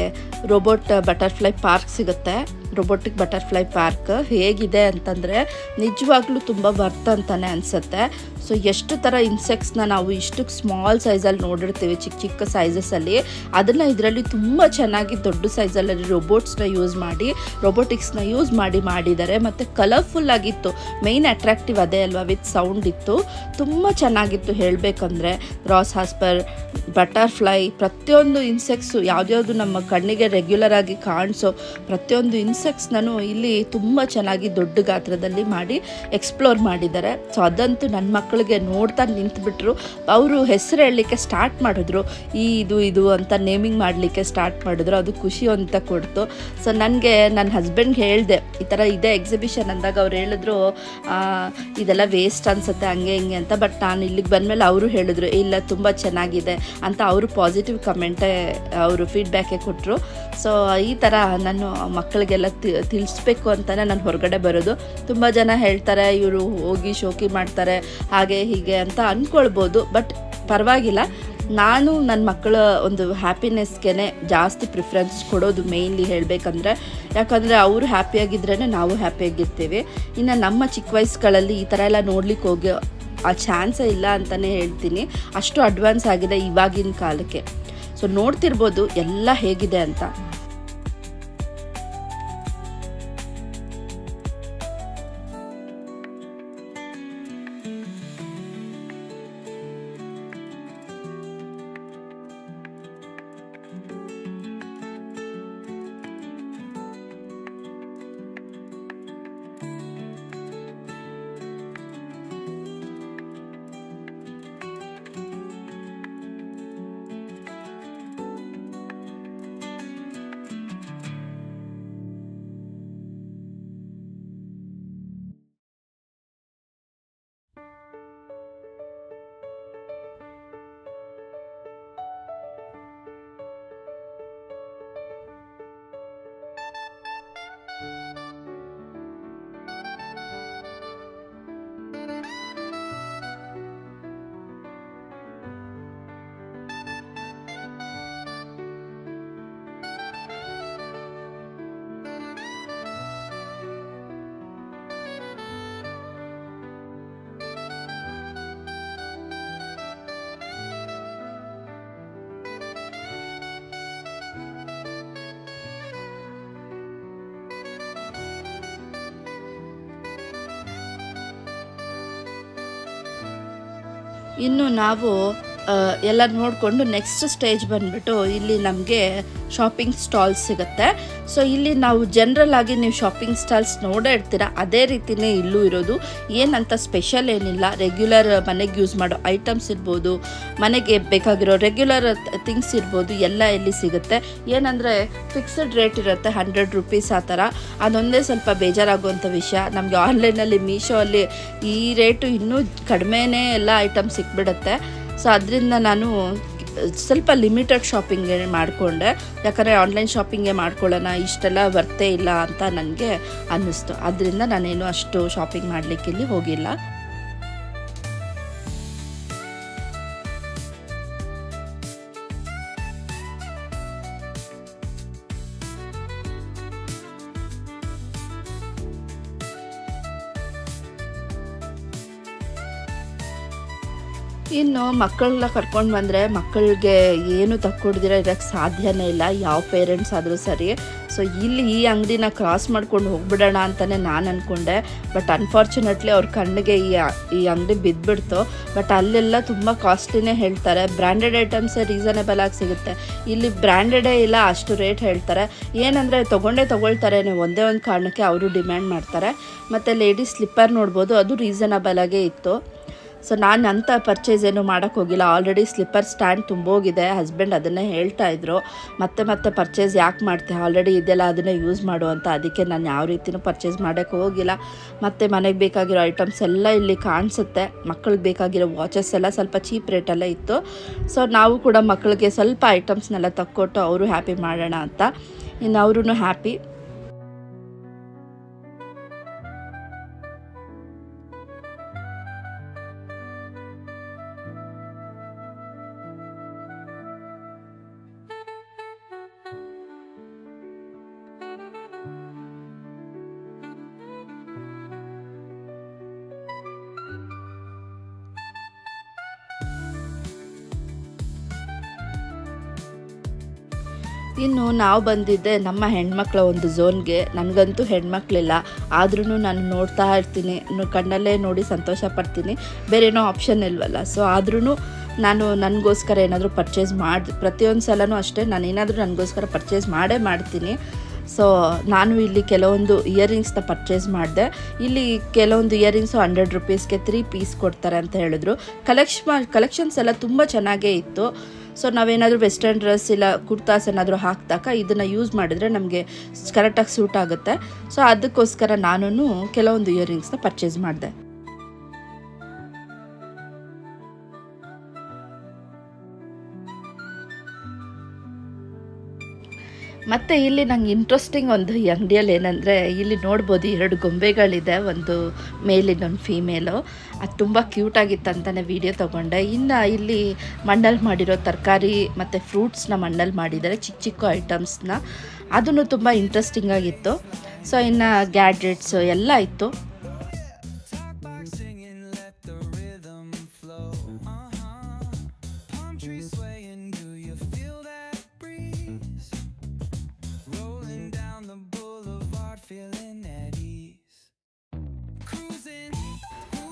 ರೋಬೋಟ್ ಬಟರ್ಫ್ಲೈ ಪಾರ್ಕ್ ಸಿಗುತ್ತೆ. ರೋಬೋಟಿಕ್ ಬಟರ್ಫ್ಲೈ ಪಾರ್ಕ್ ಹೇಗಿದೆ ಅಂತಂದರೆ ನಿಜವಾಗ್ಲೂ ತುಂಬ ವರ್ತ್ ಅಂತಲೇ ಅನಿಸುತ್ತೆ. ಸೊ ಎಷ್ಟು ಥರ ಇನ್ಸೆಕ್ಟ್ಸ್ನ ನಾವು ಇಷ್ಟು ಸ್ಮಾಲ್ ಸೈಜಲ್ಲಿ ನೋಡಿರ್ತೀವಿ, ಚಿಕ್ಕ ಸೈಜಸಲ್ಲಿ. ಅದನ್ನು ಇದರಲ್ಲಿ ತುಂಬ ಚೆನ್ನಾಗಿ ದೊಡ್ಡ ಸೈಜಲ್ಲಿ ರೋಬೋಟಿಕ್ಸ್ನ ಯೂಸ್ ಮಾಡಿದ್ದಾರೆ. ಮತ್ತು ಕಲರ್ಫುಲ್ಲಾಗಿತ್ತು. ಮೇಯ್ನ್ ಅಟ್ರಾಕ್ಟಿವ್ ಅದೇ ಅಲ್ವಾ, ವಿತ್ ಸೌಂಡ್ ಇತ್ತು. ತುಂಬ ಚೆನ್ನಾಗಿತ್ತು ಹೇಳಬೇಕಂದ್ರೆ. ರಾಸ್ ಹಾಸ್ಪರ್, ಬಟರ್ಫ್ಲೈ, ಪ್ರತಿಯೊಂದು ಇನ್ಸೆಕ್ಟ್ಸು ಯಾವ್ದ್ಯಾವುದು ನಮ್ಮ ಕಣ್ಣಿಗೆ ರೆಗ್ಯುಲರ್ ಆಗಿ ಕಾಣಿಸೋ ಪ್ರತಿಯೊಂದು ಇನ್ಸೆಕ್ಟ್ಸ್ನೂ ಇಲ್ಲಿ ತುಂಬ ಚೆನ್ನಾಗಿ ದೊಡ್ಡ ಗಾತ್ರದಲ್ಲಿ ಮಾಡಿ ಎಕ್ಸ್ಪ್ಲೋರ್ ಮಾಡಿದ್ದಾರೆ. ಸೊ ಅದಂತೂ ನನ್ನ ಮಕ್ಕಳಿಗೆ ನೋಡ್ತಾ ನಿಂತುಬಿಟ್ರು. ಅವರು ಹೆಸರು ಹೇಳಲಿಕ್ಕೆ ಸ್ಟಾರ್ಟ್ ಮಾಡಿದ್ರು. ಇದು ಅಂತ ನೇಮಿಂಗ್ ಮಾಡಲಿಕ್ಕೆ ಸ್ಟಾರ್ಟ್ ಮಾಡಿದ್ರು. ಅದು ಖುಷಿ ಅಂತ ಕೊಡ್ತು. ಸೊ ನನಗೆ ನನ್ನ ಹಸ್ಬೆಂಡ್ಗೆ ಹೇಳಿದೆ ಈ ಥರ ಇದೆ ಎಕ್ಸಿಬಿಷನ್ ಅಂದಾಗ. ಅವ್ರು ಹೇಳಿದ್ರು ಇದೆಲ್ಲ ವೇಸ್ಟ್ ಅನಿಸುತ್ತೆ ಹಂಗೆ ಹಿಂಗೆ ಅಂತ. ಬಟ್ ನಾನು ಇಲ್ಲಿಗೆ ಬಂದಮೇಲೆ ಅವರು ಹೇಳಿದ್ರು ಇಲ್ಲ ತುಂಬ ಚೆನ್ನಾಗಿದೆ ಅಂತ. ಅವರು ಪಾಸಿಟಿವ್ ಕಮೆಂಟೇ ಅವರು ಫೀಡ್ಬ್ಯಾಕೇ ಕೊಟ್ಟರು. ಸೊ ಈ ಥರ ನಾನು ಮಕ್ಕಳಿಗೆಲ್ಲ ತಿಳಿಸ್ಬೇಕು ಅಂತಲೇ ನಾನು ಹೊರಗಡೆ ಬರೋದು. ತುಂಬ ಜನ ಹೇಳ್ತಾರೆ ಇವರು ಹೋಗಿ ಶೋಕಿ ಮಾಡ್ತಾರೆ ಹಾಗೆ ಹೀಗೆ ಅಂತ ಅಂದ್ಕೊಳ್ಬೋದು. ಬಟ್ ಪರವಾಗಿಲ್ಲ. ನಾನು ನನ್ನ ಮಕ್ಕಳ ಒಂದು ಹ್ಯಾಪಿನೆಸ್ಗೆ ಜಾಸ್ತಿ ಪ್ರಿಫರೆನ್ಸ್ ಕೊಡೋದು ಮೇಯ್ನ್ಲಿ ಹೇಳಬೇಕಂದ್ರೆ. ಯಾಕಂದರೆ ಅವರು ಹ್ಯಾಪಿಯಾಗಿದ್ರೇ ನಾವು ಹ್ಯಾಪಿಯಾಗಿರ್ತೀವಿ. ಇನ್ನು ನಮ್ಮ ಚಿಕ್ಕ ವಯಸ್ಸುಗಳಲ್ಲಿ ಈ ಥರ ಎಲ್ಲ ನೋಡ್ಲಿಕ್ಕೆ ಹೋಗಿ ಆ ಚಾನ್ಸೇ ಇಲ್ಲ ಅಂತಲೇ ಹೇಳ್ತೀನಿ. ಅಷ್ಟು ಅಡ್ವಾನ್ಸ್ ಆಗಿದೆ ಇವಾಗಿನ ಕಾಲಕ್ಕೆ. ಸೊ ನೋಡ್ತಿರ್ಬೋದು ಎಲ್ಲ ಹೇಗಿದೆ ಅಂತ. ಇನ್ನು ನಾವು ಎಲ್ಲ ನೋಡಿಕೊಂಡು ನೆಕ್ಸ್ಟ್ ಸ್ಟೇಜ್ ಬಂದುಬಿಟ್ಟು ಇಲ್ಲಿ ನಮಗೆ ಶಾಪಿಂಗ್ ಸ್ಟಾಲ್ಸ್ ಸಿಗುತ್ತೆ. ಸೊ ಇಲ್ಲಿ ನಾವು ಜನರಲ್ ಆಗಿ ನೀವು ಶಾಪಿಂಗ್ ಸ್ಟಾಲ್ಸ್ ನೋಡೇ ಇರ್ತೀರ, ಅದೇ ರೀತಿಯೇ ಇಲ್ಲೂ ಇರೋದು. ಏನಂತ ಸ್ಪೆಷಲ್ ಏನಿಲ್ಲ, ರೆಗ್ಯುಲರ್ ಮನೆಗೆ ಯೂಸ್ ಮಾಡೋ ಐಟಮ್ಸ್ ಇರ್ಬೋದು, ಮನೆಗೆ ಬೇಕಾಗಿರೋ ರೆಗ್ಯುಲರ್ ಥಿಂಗ್ಸ್ ಇರ್ಬೋದು, ಎಲ್ಲ ಇಲ್ಲಿ ಸಿಗುತ್ತೆ. ಏನಂದರೆ ಫಿಕ್ಸ್ಡ್ ರೇಟ್ ಇರುತ್ತೆ, 100 ರೂಪೀಸ್ ಆ ಥರ. ಅದೊಂದೇ ಸ್ವಲ್ಪ ಬೇಜಾರಾಗುವಂಥ ವಿಷಯ. ನಮಗೆ ಆನ್ಲೈನಲ್ಲಿ ಮೀಶೋ ಅಲ್ಲಿ ಈ ರೇಟು ಇನ್ನೂ ಕಡಿಮೆನೇ ಎಲ್ಲ ಐಟಮ್ ಸಿಕ್ಬಿಡುತ್ತೆ. ಸೊ ಅದರಿಂದ ನಾನು ಸ್ವಲ್ಪ ಲಿಮಿಟೆಡ್ ಶಾಪಿಂಗೇ ಮಾಡಿಕೊಂಡೆ. ಯಾಕಂದರೆ ಆನ್ಲೈನ್ ಶಾಪಿಂಗೇ ಮಾಡ್ಕೊಳ್ಳೋಣ, ಇಷ್ಟೆಲ್ಲ ಬರ್ತೇ ಇಲ್ಲ ಅಂತ ನನಗೆ ಅನ್ನಿಸ್ತು. ಅದರಿಂದ ನಾನೇನು ಅಷ್ಟು ಶಾಪಿಂಗ್ ಮಾಡಲಿಕ್ಕೆ ಇಲ್ಲಿ ಹೋಗಿಲ್ಲ. ಇನ್ನು ಮಕ್ಕಳನ್ನ ಕರ್ಕೊಂಡು ಬಂದರೆ ಮಕ್ಕಳಿಗೆ ಏನು ತಕ್ಕೊಡ್ದಿರ ಇರೋಕ್ಕೆ ಸಾಧ್ಯನೇ ಇಲ್ಲ, ಯಾವ ಪೇರೆಂಟ್ಸ್ ಆದರೂ ಸರಿ. ಸೊ ಇಲ್ಲಿ ಈ ಅಂಗಡಿನ ಕ್ರಾಸ್ ಮಾಡ್ಕೊಂಡು ಹೋಗ್ಬಿಡೋಣ ಅಂತಲೇ ನಾನು ಅಂದ್ಕೊಂಡೆ. ಬಟ್ ಅನ್ಫಾರ್ಚುನೇಟ್ಲಿ ಅವ್ರ ಕಣ್ಣಿಗೆ ಈ ಅಂಗಡಿ ಬಿದ್ದುಬಿಡ್ತು. ಬಟ್ ಅಲ್ಲೆಲ್ಲ ತುಂಬ ಕಾಸ್ಟ್ಲಿನೇ ಹೇಳ್ತಾರೆ. ಬ್ರ್ಯಾಂಡೆಡ್ ಐಟಮ್ಸೇ ರೀಸನೇಬಲ್ ಆಗಿ ಸಿಗುತ್ತೆ. ಇಲ್ಲಿ ಬ್ರ್ಯಾಂಡೆಡೇ ಇಲ್ಲ, ಅಷ್ಟು ರೇಟ್ ಹೇಳ್ತಾರೆ. ಏನಂದರೆ ತೊಗೊಳ್ತಾರೆ ಒಂದೇ ಒಂದು ಕಾರಣಕ್ಕೆ ಅವರು ಡಿಮ್ಯಾಂಡ್ ಮಾಡ್ತಾರೆ. ಮತ್ತು ಲೇಡೀಸ್ ಸ್ಲಿಪ್ಪರ್ ನೋಡ್ಬೋದು, ಅದು ರೀಸನಬಲ್ ಆಗೇ ಇತ್ತು. ಸೊ ನಾನು ಅಂಥ ಪರ್ಚೇಸ್ ಏನು ಮಾಡೋಕ್ಕೆ ಹೋಗಿಲ್ಲ. ಆಲ್ರೆಡಿ ಸ್ಲಿಪ್ಪರ್ ಸ್ಟ್ಯಾಂಡ್ ತುಂಬೋಗಿದೆ. ಹಸ್ಬೆಂಡ್ ಅದನ್ನೇ ಹೇಳ್ತಾ ಇದ್ರು, ಮತ್ತೆ ಪರ್ಚೇಸ್ ಯಾಕೆ ಮಾಡ್ತೆ, ಆಲ್ರೆಡಿ ಇದೆಲ್ಲ ಅದನ್ನೇ ಯೂಸ್ ಮಾಡು ಅಂತ. ಅದಕ್ಕೆ ನಾನು ಯಾವ ರೀತಿಯೂ ಪರ್ಚೇಸ್ ಮಾಡೋಕ್ಕೆ ಹೋಗಿಲ್ಲ. ಮತ್ತು ಮನೆಗೆ ಬೇಕಾಗಿರೋ ಐಟಮ್ಸ್ ಎಲ್ಲ ಇಲ್ಲಿ ಕಾಣಿಸುತ್ತೆ. ಮಕ್ಕಳಿಗೆ ಬೇಕಾಗಿರೋ ವಾಚಸ್ ಎಲ್ಲ ಸ್ವಲ್ಪ ಚೀಪ್ ರೇಟಲ್ಲೇ ಇತ್ತು. ಸೊ ನಾವು ಕೂಡ ಮಕ್ಕಳಿಗೆ ಸ್ವಲ್ಪ ಐಟಮ್ಸ್ನೆಲ್ಲ ತಕ್ಕೊಟ್ಟು ಅವರು ಹ್ಯಾಪಿ ಮಾಡೋಣ ಅಂತ. ಇನ್ನು ಅವರೂ ಹ್ಯಾಪಿ. ಇನ್ನು ನಾವು ಬಂದಿದ್ದೆ ನಮ್ಮ ಹೆಣ್ಮಕ್ಳ ಒಂದು ಝೋನ್ಗೆ. ನನಗಂತೂ ಹೆಣ್ಮಕ್ಳಿಲ್ಲ, ಆದ್ರೂ ನಾನು ನೋಡ್ತಾ ಇರ್ತೀನಿ, ಕಣ್ಣಲ್ಲೇ ನೋಡಿ ಸಂತೋಷ ಪಡ್ತೀನಿ. ಬೇರೆ ಏನೋ ಆಪ್ಷನ್ ಇಲ್ವಲ್ಲ. ಸೊ ಆದ್ರೂ ನಾನು ನನಗೋಸ್ಕರ ಏನಾದರೂ ಪರ್ಚೇಸ್ ಪ್ರತಿಯೊಂದು ಸಲನೂ ಅಷ್ಟೇ, ನಾನು ಏನಾದರೂ ನನಗೋಸ್ಕರ ಪರ್ಚೇಸ್ ಮಾಡ್ತೀನಿ. ಸೊ ನಾನು ಇಲ್ಲಿ ಕೆಲವೊಂದು ಇಯರಿಂಗ್ಸ್ನ ಪರ್ಚೇಸ್ ಮಾಡಿದೆ. ಇಲ್ಲಿ ಕೆಲವೊಂದು ಇಯರಿಂಗ್ಸು 100 ರೂಪೀಸ್ಗೆ 3 ಪೀಸ್ ಕೊಡ್ತಾರೆ ಅಂತ ಹೇಳಿದ್ರು. ಕಲೆಕ್ಷನ್ಸ್ ಎಲ್ಲ ತುಂಬ ಚೆನ್ನಾಗೇ ಇತ್ತು. ಸೊ ನಾವೇನಾದರೂ ವೆಸ್ಟರ್ನ್ ಡ್ರೆಸ್ ಇಲ್ಲ ಕುರ್ತಾಸ್ ಏನಾದರೂ ಹಾಕಿದಾಗ ಇದನ್ನು ಯೂಸ್ ಮಾಡಿದರೆ ನಮಗೆ ಕರೆಕ್ಟಾಗಿ ಸೂಟ್ ಆಗುತ್ತೆ. ಸೊ ಅದಕ್ಕೋಸ್ಕರ ನಾನು ಕೆಲವೊಂದು ಇಯರಿಂಗ್ಸ್ನ ಪರ್ಚೇಸ್ ಮಾಡಿದೆ. ಮತ್ತು ಇಲ್ಲಿ ನಂಗೆ ಇಂಟ್ರೆಸ್ಟಿಂಗ್ ಒಂದು ಈ ಅಂಗಡಿಯಲ್ಲಿ ಏನಂದರೆ, ಇಲ್ಲಿ ನೋಡ್ಬೋದು 2 ಗೊಂಬೆಗಳಿದೆ, ಒಂದು ಮೇಲ್ ಇನ್ನೊಂದು ಫೀಮೇಲು. ಅದು ತುಂಬ ಕ್ಯೂಟಾಗಿತ್ತು ಅಂತಲೇ ವಿಡಿಯೋ ತೊಗೊಂಡೆ. ಇನ್ನು ಇಲ್ಲಿ ಮಣ್ಣಲ್ಲಿ ಮಾಡಿರೋ ತರಕಾರಿ ಮತ್ತು ಫ್ರೂಟ್ಸ್ನ ಮಣ್ಣಲ್ಲಿ ಮಾಡಿದ್ದಾರೆ, ಚಿಕ್ಕ ಐಟಮ್ಸ್ನ. ಅದನ್ನು ತುಂಬ ಇಂಟ್ರೆಸ್ಟಿಂಗ್ ಆಗಿತ್ತು. ಸೊ ಇನ್ನು ಗ್ಯಾಡ್ಜೆಟ್ಸು ಎಲ್ಲ ಇತ್ತು.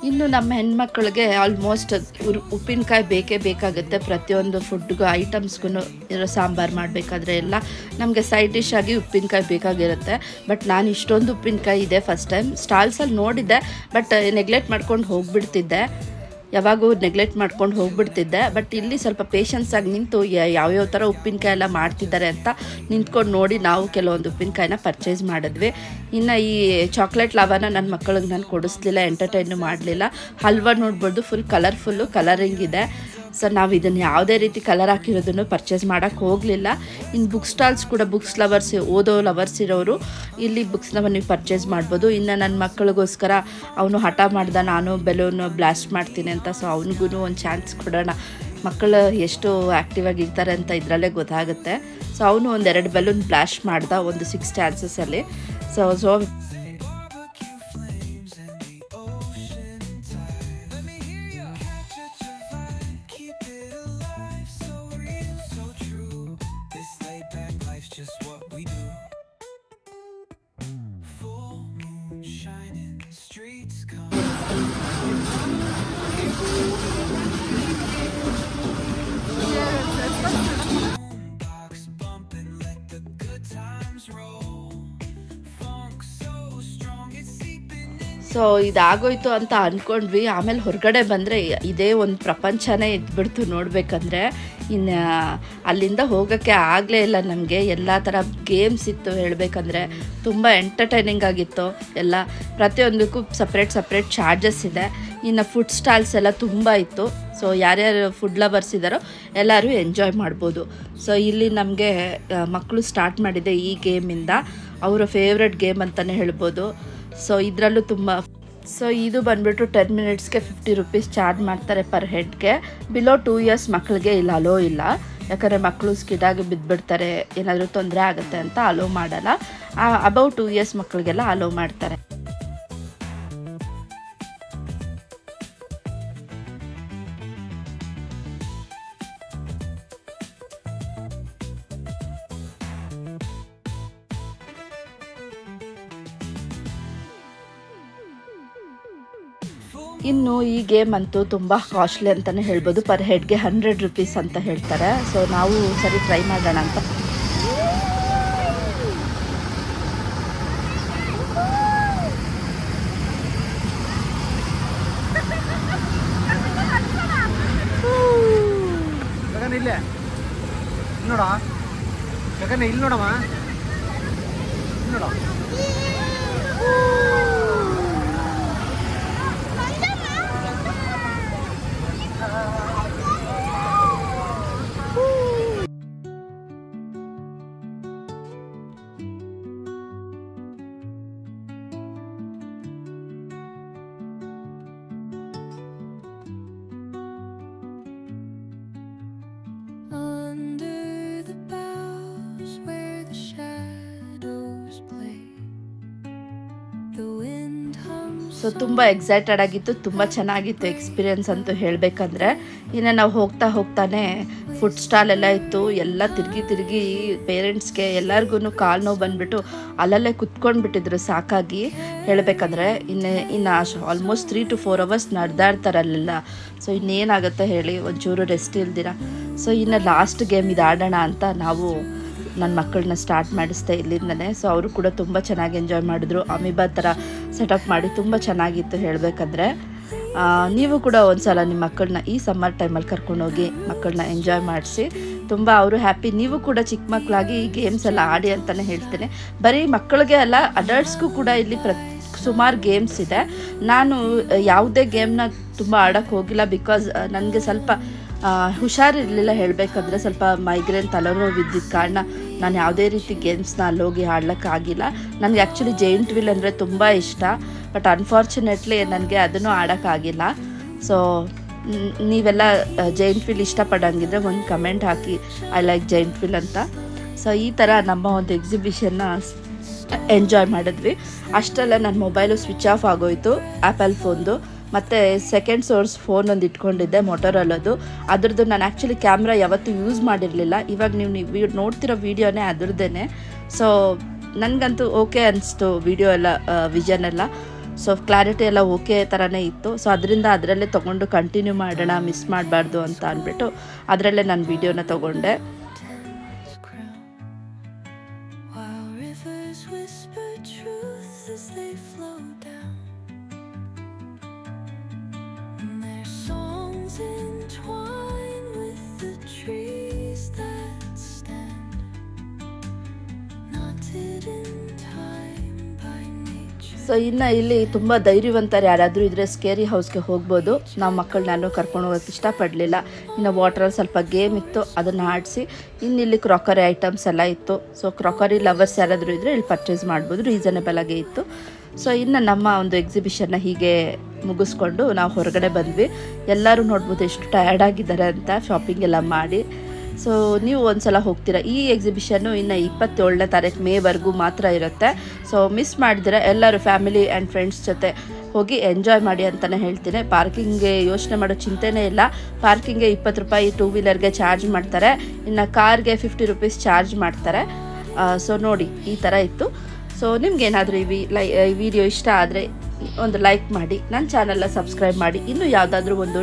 ಇನ್ನು ನಮ್ಮ ಹೆಣ್ಮಕ್ಳಿಗೆ ಆಲ್ಮೋಸ್ಟ್ ಉಪ್ಪಿನಕಾಯಿ ಬೇಕೇ ಬೇಕಾಗುತ್ತೆ. ಪ್ರತಿಯೊಂದು ಫುಡ್ಗೂ ಐಟಮ್ಸ್ಗೂ ಇರೋ ಸಾಂಬಾರು ಮಾಡಬೇಕಾದ್ರೆ ಎಲ್ಲ ನಮಗೆ ಸೈಡ್ ಡಿಶ್ ಆಗಿ ಉಪ್ಪಿನಕಾಯಿ ಬೇಕಾಗಿರುತ್ತೆ. ಬಟ್ ನಾನು ಇಷ್ಟೊಂದು ಉಪ್ಪಿನಕಾಯಿ ಇದೆ ಫಸ್ಟ್ ಟೈಮ್ ಸ್ಟಾಲ್ಸಲ್ಲಿ ನೋಡಿದ್ದೆ, ಬಟ್ ನೆಗ್ಲೆಕ್ಟ್ ಮಾಡ್ಕೊಂಡು ಹೋಗ್ಬಿಡ್ತಿದ್ದೆ. ಯಾವಾಗೂ ನೆಗ್ಲೆಕ್ಟ್ ಮಾಡ್ಕೊಂಡು ಹೋಗ್ಬಿಡ್ತಿದ್ದೆ. ಬಟ್ ಇಲ್ಲಿ ಸ್ವಲ್ಪ ಪೇಷನ್ಸಾಗಿ ನಿಂತು ಯಾವ್ಯಾವ ಥರ ಉಪ್ಪಿನಕಾಯಿ ಎಲ್ಲ ಮಾಡ್ತಿದ್ದಾರೆ ಅಂತ ನಿಂತ್ಕೊಂಡು ನೋಡಿ ನಾವು ಕೆಲವೊಂದು ಉಪ್ಪಿನಕಾಯಿನ ಪರ್ಚೇಸ್ ಮಾಡಿದ್ವಿ. ಇನ್ನು ಈ ಚಾಕ್ಲೇಟ್ ಲಾವಾನ ನನ್ನ ಮಕ್ಕಳಿಗೆ ನಾನು ಕೊಡಿಸ್ಲಿಲ್ಲ, ಎಂಟರ್ಟೈನು ಮಾಡಲಿಲ್ಲ. ಹಲ್ವಾ ನೋಡ್ಬೋದು, ಫುಲ್ ಕಲರ್ಫುಲ್ಲು ಕಲರಿಂಗ್ ಇದೆ. ಸೊ ನಾವು ಇದನ್ನು ಯಾವುದೇ ರೀತಿ ಕಲರ್ ಹಾಕಿರೋದನ್ನು ಪರ್ಚೇಸ್ ಮಾಡೋಕ್ಕೆ ಹೋಗಲಿಲ್ಲ. ಇನ್ನು ಬುಕ್ ಸ್ಟಾಲ್ಸ್ ಕೂಡ ಓದೋ ಲವರ್ಸ್ ಇರೋರು ಇಲ್ಲಿ ಬುಕ್ಸ್ನ ನೀವು ಪರ್ಚೇಸ್ ಮಾಡ್ಬೋದು. ಇನ್ನು ನನ್ನ ಮಕ್ಕಳಿಗೋಸ್ಕರ ಅವನು ಹಠ ಮಾಡ್ದ ನಾನು ಬೆಲೂನು ಬ್ಲಾಸ್ಟ್ ಮಾಡ್ತೀನಿ ಅಂತ. ಸೊ ಅವನಿಗೂ ಒಂದು ಚಾನ್ಸ್ ಕೊಡೋಣ, ಮಕ್ಕಳು ಎಷ್ಟು ಆ್ಯಕ್ಟಿವ್ ಆಗಿರ್ತಾರೆ ಅಂತ ಇದರಲ್ಲೇ ಗೊತ್ತಾಗುತ್ತೆ. ಸೊ ಅವನು ಒಂದು 2 ಬೆಲೂನ್ ಬ್ಲಾಸ್ಟ್ ಮಾಡ್ದ ಒಂದು 6 ಚಾನ್ಸಸಲ್ಲಿ. ಸೊ ಸೊ ಇದಾಗೋಯ್ತು ಅಂತ ಅಂದ್ಕೊಂಡ್ವಿ. ಆಮೇಲೆ ಹೊರಗಡೆ ಬಂದರೆ ಇದೇ ಒಂದು ಪ್ರಪಂಚನೇ ಇದ್ಬಿಡ್ತು ನೋಡಬೇಕಂದ್ರೆ. ಇನ್ನು ಅಲ್ಲಿಂದ ಹೋಗೋಕ್ಕೆ ಆಗಲೇ ಇಲ್ಲ ನಮಗೆ. ಎಲ್ಲ ಥರ ಗೇಮ್ಸ್ ಇತ್ತು ಹೇಳಬೇಕಂದ್ರೆ. ತುಂಬ ಎಂಟರ್ಟೈನಿಂಗ್ ಆಗಿತ್ತು ಎಲ್ಲ. ಪ್ರತಿಯೊಂದಕ್ಕೂ ಸಪ್ರೇಟ್ ಚಾರ್ಜಸ್ ಇದೆ. ಇನ್ನು ಫುಡ್ ಸ್ಟಾಲ್ಸ್ ಎಲ್ಲ ತುಂಬ ಇತ್ತು. ಸೊ ಯಾರ್ಯಾರು ಫುಡ್ ಲವರ್ಸ್ ಇದ್ದಾರೋ ಎಲ್ಲರೂ ಎಂಜಾಯ್ ಮಾಡ್ಬೋದು. ಸೊ ಇಲ್ಲಿ ನಮಗೆ ಮಕ್ಕಳು ಸ್ಟಾರ್ಟ್ ಮಾಡಿದೆ ಈ ಗೇಮಿಂದ. ಅವರ ಫೇವ್ರೆಟ್ ಗೇಮ್ ಅಂತಲೇ ಹೇಳ್ಬೋದು. ಸೊ ಇದರಲ್ಲೂ ತುಂಬ. ಸೊ ಇದು ಬಂದುಬಿಟ್ಟು 10 ಮಿನಿಟ್ಸ್ಗೆ 50 ರೂಪೀಸ್ ಚಾರ್ಜ್ ಮಾಡ್ತಾರೆ ಪರ್ ಹೆಡ್ಗೆ. ಬಿಲೋ 2 ಇಯರ್ಸ್ ಮಕ್ಕಳಿಗೆ ಇಲ್ಲಿ ಅಲೋ ಇಲ್ಲ. ಯಾಕಂದರೆ ಮಕ್ಕಳು ಸ್ಕಿಡಾಗಿ ಬಿದ್ದುಬಿಡ್ತಾರೆ, ಏನಾದರೂ ತೊಂದರೆ ಆಗುತ್ತೆ ಅಂತ ಅಲೋ ಮಾಡಲ್ಲ. ಅಬೌವ್ 2 ಇಯರ್ಸ್ ಮಕ್ಕಳಿಗೆಲ್ಲ ಅಲೋ ಮಾಡ್ತಾರೆ. ಇನ್ನು ಈ ಗೇಮ್ ಅಂತೂ ತುಂಬ ಕಾಸ್ಟ್ಲಿ ಅಂತಲೇ ಹೇಳ್ಬೋದು. ಪರ್ ಹೆಡ್ಗೆ 100 ರೂಪೀಸ್ ಅಂತ ಹೇಳ್ತಾರೆ. ಸೊ ನಾವು ಸರಿ ಟ್ರೈ ಮಾಡೋಣ ಅಂತ. ನೋಡ ಇಲ್ಲಿ ನೋಡಮ್ಮ, ನೋಡ ಸೊ ತುಂಬ ಎಕ್ಸೈಟೆಡ್ ಆಗಿತ್ತು, ತುಂಬ ಚೆನ್ನಾಗಿತ್ತು ಎಕ್ಸ್ಪೀರಿಯೆನ್ಸ್ ಅಂತೂ ಹೇಳಬೇಕಂದ್ರೆ. ಇನ್ನು ನಾವು ಹೋಗ್ತಾನೆ ಫುಡ್ ಸ್ಟಾಲ್ ಎಲ್ಲ ಇತ್ತು. ಎಲ್ಲ ತಿರುಗಿ ಪೇರೆಂಟ್ಸ್ಗೆ ಎಲ್ಲರಿಗೂ ಕಾಲು ನೋವು ಬಂದುಬಿಟ್ಟು ಅಲ್ಲಲ್ಲೇ ಕುತ್ಕೊಂಡ್ಬಿಟ್ಟಿದ್ರು ಸಾಕಾಗಿ ಹೇಳಬೇಕಂದ್ರೆ. ಇನ್ನು ಆಲ್ಮೋಸ್ಟ್ 3 to 4 ಅವರ್ಸ್ ನಡೆದಾಡ್ತಾರಲ್ಲ. ಸೊ ಇನ್ನೇನಾಗುತ್ತೆ ಹೇಳಿ, ಒಂಚೂರು ರೆಸ್ಟ್ ಇಲ್ದಿರ. ಸೊ ಇನ್ನು ಲಾಸ್ಟ್ ಗೇಮ್ ಇದು ಆಡೋಣ ಅಂತ ನಾವು ನನ್ನ ಮಕ್ಕಳನ್ನ ಸ್ಟಾರ್ಟ್ ಮಾಡಿಸ್ದೆ ಇಲ್ಲಿಂದನೇ. ಸೊ ಅವರು ಕೂಡ ತುಂಬ ಚೆನ್ನಾಗಿ ಎಂಜಾಯ್ ಮಾಡಿದ್ರು. ಅಮೀಬಾ ಥರ ಸೆಟಪ್ ಮಾಡಿ ತುಂಬ ಚೆನ್ನಾಗಿತ್ತು ಹೇಳಬೇಕಂದ್ರೆ. ನೀವು ಕೂಡ ಒಂದು ಸಲ ನಿಮ್ಮ ಮಕ್ಕಳನ್ನ ಈ ಸಮ್ಮರ್ ಟೈಮಲ್ಲಿ ಕರ್ಕೊಂಡೋಗಿ ಮಕ್ಕಳನ್ನ ಎಂಜಾಯ್ ಮಾಡಿಸಿ. ತುಂಬ ಅವರು ಹ್ಯಾಪಿ. ನೀವು ಕೂಡ ಚಿಕ್ಕ ಮಕ್ಕಳಾಗಿ ಈ ಗೇಮ್ಸ್ ಎಲ್ಲ ಆಡಿ ಅಂತಲೇ ಹೇಳ್ತೇನೆ. ಬರೀ ಮಕ್ಕಳಿಗೆ ಅಲ್ಲ, ಅಡಲ್ಟ್ಸ್ಗೂ ಕೂಡ ಇಲ್ಲಿ ಸುಮಾರು ಗೇಮ್ಸ್ ಇದೆ. ನಾನು ಯಾವುದೇ ಗೇಮ್ನ ತುಂಬ ಆಡೋಕ್ಕೆ ಹೋಗಿಲ್ಲ. ಬಿಕಾಸ್ ನನಗೆ ಸ್ವಲ್ಪ ಹುಷಾರಿರಲಿಲ್ಲ ಹೇಳಬೇಕಂದ್ರೆ. ಸ್ವಲ್ಪ ಮೈಗ್ರೇನ್ ತಲೆನೋವು ಇದ್ದಿದ್ದ ಕಾರಣ ನಾನು ಯಾವುದೇ ರೀತಿ ಗೇಮ್ಸ್ನ ಅಲ್ಲೋಗಿ ಆಡ್ಲಿಕ್ಕಾಗಿಲ್ಲ. ನನಗೆ ಆ್ಯಕ್ಚುಲಿ ಜೈಂಟ್ ವೀಲ್ ಅಂದರೆ ತುಂಬ ಇಷ್ಟ. ಬಟ್ ಅನ್ಫಾರ್ಚುನೇಟ್ಲಿ ನನಗೆ ಅದನ್ನು ಆಡೋಕ್ಕಾಗಿಲ್ಲ. ಸೊ ನೀವೆಲ್ಲ ಜೈಂಟ್ ವೀಲ್ ಇಷ್ಟಪಡೋಂಗಿದ್ರೆ ಒಂದು comment hockey, I like giant wheel ಅಂತ. ಸೊ ಈ ಥರ ನಮ್ಮ ಒಂದು ಎಕ್ಸಿಬಿಷನ್ನ ಎಂಜಾಯ್ ಮಾಡಿದ್ವಿ. ಅಷ್ಟೆಲ್ಲ ನನ್ನ ಮೊಬೈಲು ಸ್ವಿಚ್ ಆಫ್ ಆಗೋಯಿತು, ಆ್ಯಪಲ್ ಫೋನ್ದು. ಮತ್ತು ಸೆಕೆಂಡ್ ಸೋರ್ಸ್ ಫೋನ್ ಒಂದು ಇಟ್ಕೊಂಡಿದ್ದೆ, ಮೊಟೊರೋಲಾದು. ಅದ್ರದ್ದು ನಾನು ಆ್ಯಕ್ಚುಲಿ ಕ್ಯಾಮ್ರಾ ಯಾವತ್ತೂ ಯೂಸ್ ಮಾಡಿರಲಿಲ್ಲ. ಇವಾಗ ನೀವು ನೋಡ್ತಿರೋ ವೀಡಿಯೋನೇ ಅದ್ರದ್ದೇನೆ. ಸೊ ನನಗಂತೂ ಓಕೆ ಅನಿಸ್ತು ವಿಡಿಯೋ ಎಲ್ಲ, ವಿಷನ್ ಎಲ್ಲ. ಸೊ ಕ್ಲಾರಿಟಿ ಎಲ್ಲ ಓಕೆ ಥರನೇ ಇತ್ತು. ಸೊ ಅದರಿಂದ ಅದರಲ್ಲೇ ತೊಗೊಂಡು ಕಂಟಿನ್ಯೂ ಮಾಡೋಣ, ಮಿಸ್ ಮಾಡಬಾರ್ದು ಅಂತ ಅಂದ್ಬಿಟ್ಟು ಅದರಲ್ಲೇ ನಾನು ವೀಡಿಯೋನ ತೊಗೊಂಡೆ. ಸೊ ಇನ್ನು ಇಲ್ಲಿ ತುಂಬ ಧೈರ್ಯವಂತರು ಯಾರಾದರೂ ಇದ್ದರೆ ಸ್ಕೇರಿ ಹೌಸ್ಗೆ ಹೋಗ್ಬೋದು. ನಾವು ಮಕ್ಕಳನ್ನ ಕರ್ಕೊಂಡು ಹೋಗೋಕ್ಕೆ ಇಷ್ಟಪಡಲಿಲ್ಲ. ಇನ್ನು ವಾಟ್ರಲ್ಲಿ ಸ್ವಲ್ಪ ಗೇಮ್ ಇತ್ತು, ಅದನ್ನು ಆಡಿಸಿ. ಇಲ್ಲಿ ಕ್ರಾಕರಿ ಐಟಮ್ಸ್ ಎಲ್ಲ ಇತ್ತು. ಸೊ ಕ್ರಾಕರಿ ಲವರ್ಸ್ ಯಾರಾದರೂ ಇದ್ದರೆ ಇಲ್ಲಿ ಪರ್ಚೇಸ್ ಮಾಡ್ಬೋದು, ರೀಸನೇಬಲ್ ಆಗೇ ಇತ್ತು. ಸೊ ಇನ್ನು ನಮ್ಮ ಒಂದು ಎಕ್ಸಿಬಿಷನ್ನ ಹೀಗೆ ಮುಗಿಸ್ಕೊಂಡು ನಾವು ಹೊರಗಡೆ ಬಂದ್ವಿ. ಎಲ್ಲರೂ ನೋಡ್ಬೋದು ಎಷ್ಟು ಟಯರ್ಡ್ ಆಗಿದ್ದಾರೆ ಅಂತ ಶಾಪಿಂಗ್ ಎಲ್ಲ ಮಾಡಿ. ಸೊ ನೀವು ಒಂದು ಸಲ ಹೋಗ್ತೀರಾ. ಈ ಎಕ್ಸಿಬಿಷನ್ನು ಇನ್ನು 27ನೇ ತಾರೀಕು ಮೇವರೆಗೂ ಮಾತ್ರ ಇರುತ್ತೆ. ಸೊ ಮಿಸ್ ಮಾಡಿದರೆ ಎಲ್ಲರೂ ಫ್ಯಾಮಿಲಿ ಆ್ಯಂಡ್ ಫ್ರೆಂಡ್ಸ್ ಜೊತೆ ಹೋಗಿ ಎಂಜಾಯ್ ಮಾಡಿ ಅಂತಲೇ ಹೇಳ್ತೀನಿ. ಪಾರ್ಕಿಂಗ್ಗೆ ಯೋಚನೆ ಮಾಡೋ ಚಿಂತೆನೇ ಇಲ್ಲ. ಪಾರ್ಕಿಂಗ್ಗೆ 20 ರೂಪಾಯಿ, 2 ವೀಲರ್ಗೆ ಚಾರ್ಜ್ ಮಾಡ್ತಾರೆ. ಇನ್ನು ಕಾರ್ಗೆ 50 ರೂಪೀಸ್ ಚಾರ್ಜ್ ಮಾಡ್ತಾರೆ. ಸೊ ನೋಡಿ, ಈ ಥರ ಇತ್ತು. ಸೊ ನಿಮ್ಗೇನಾದರೂ ಈ ವಿಡಿಯೋ ಇಷ್ಟ ಆದರೆ ಒಂದು ಲೈಕ್ ಮಾಡಿ, ನನ್ನ ಚಾನಲ್ನ ಸಬ್ಸ್ಕ್ರೈಬ್ ಮಾಡಿ. ಇನ್ನೂ ಯಾವುದಾದ್ರೂ ಒಂದು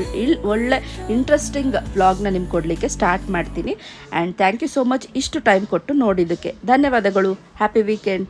ಒಳ್ಳೆ ಇಂಟ್ರೆಸ್ಟಿಂಗ್ ವ್ಲಾಗ್ನ ನಿಮ್ಗೆ ಕೊಡಲಿಕ್ಕೆ ಸ್ಟಾರ್ಟ್ ಮಾಡ್ತೀನಿ. And thank you so much ಇಷ್ಟು ಟೈಮ್ ಕೊಟ್ಟು ನೋಡಿದ್ದಕ್ಕೆ. ಧನ್ಯವಾದಗಳು. Happy weekend.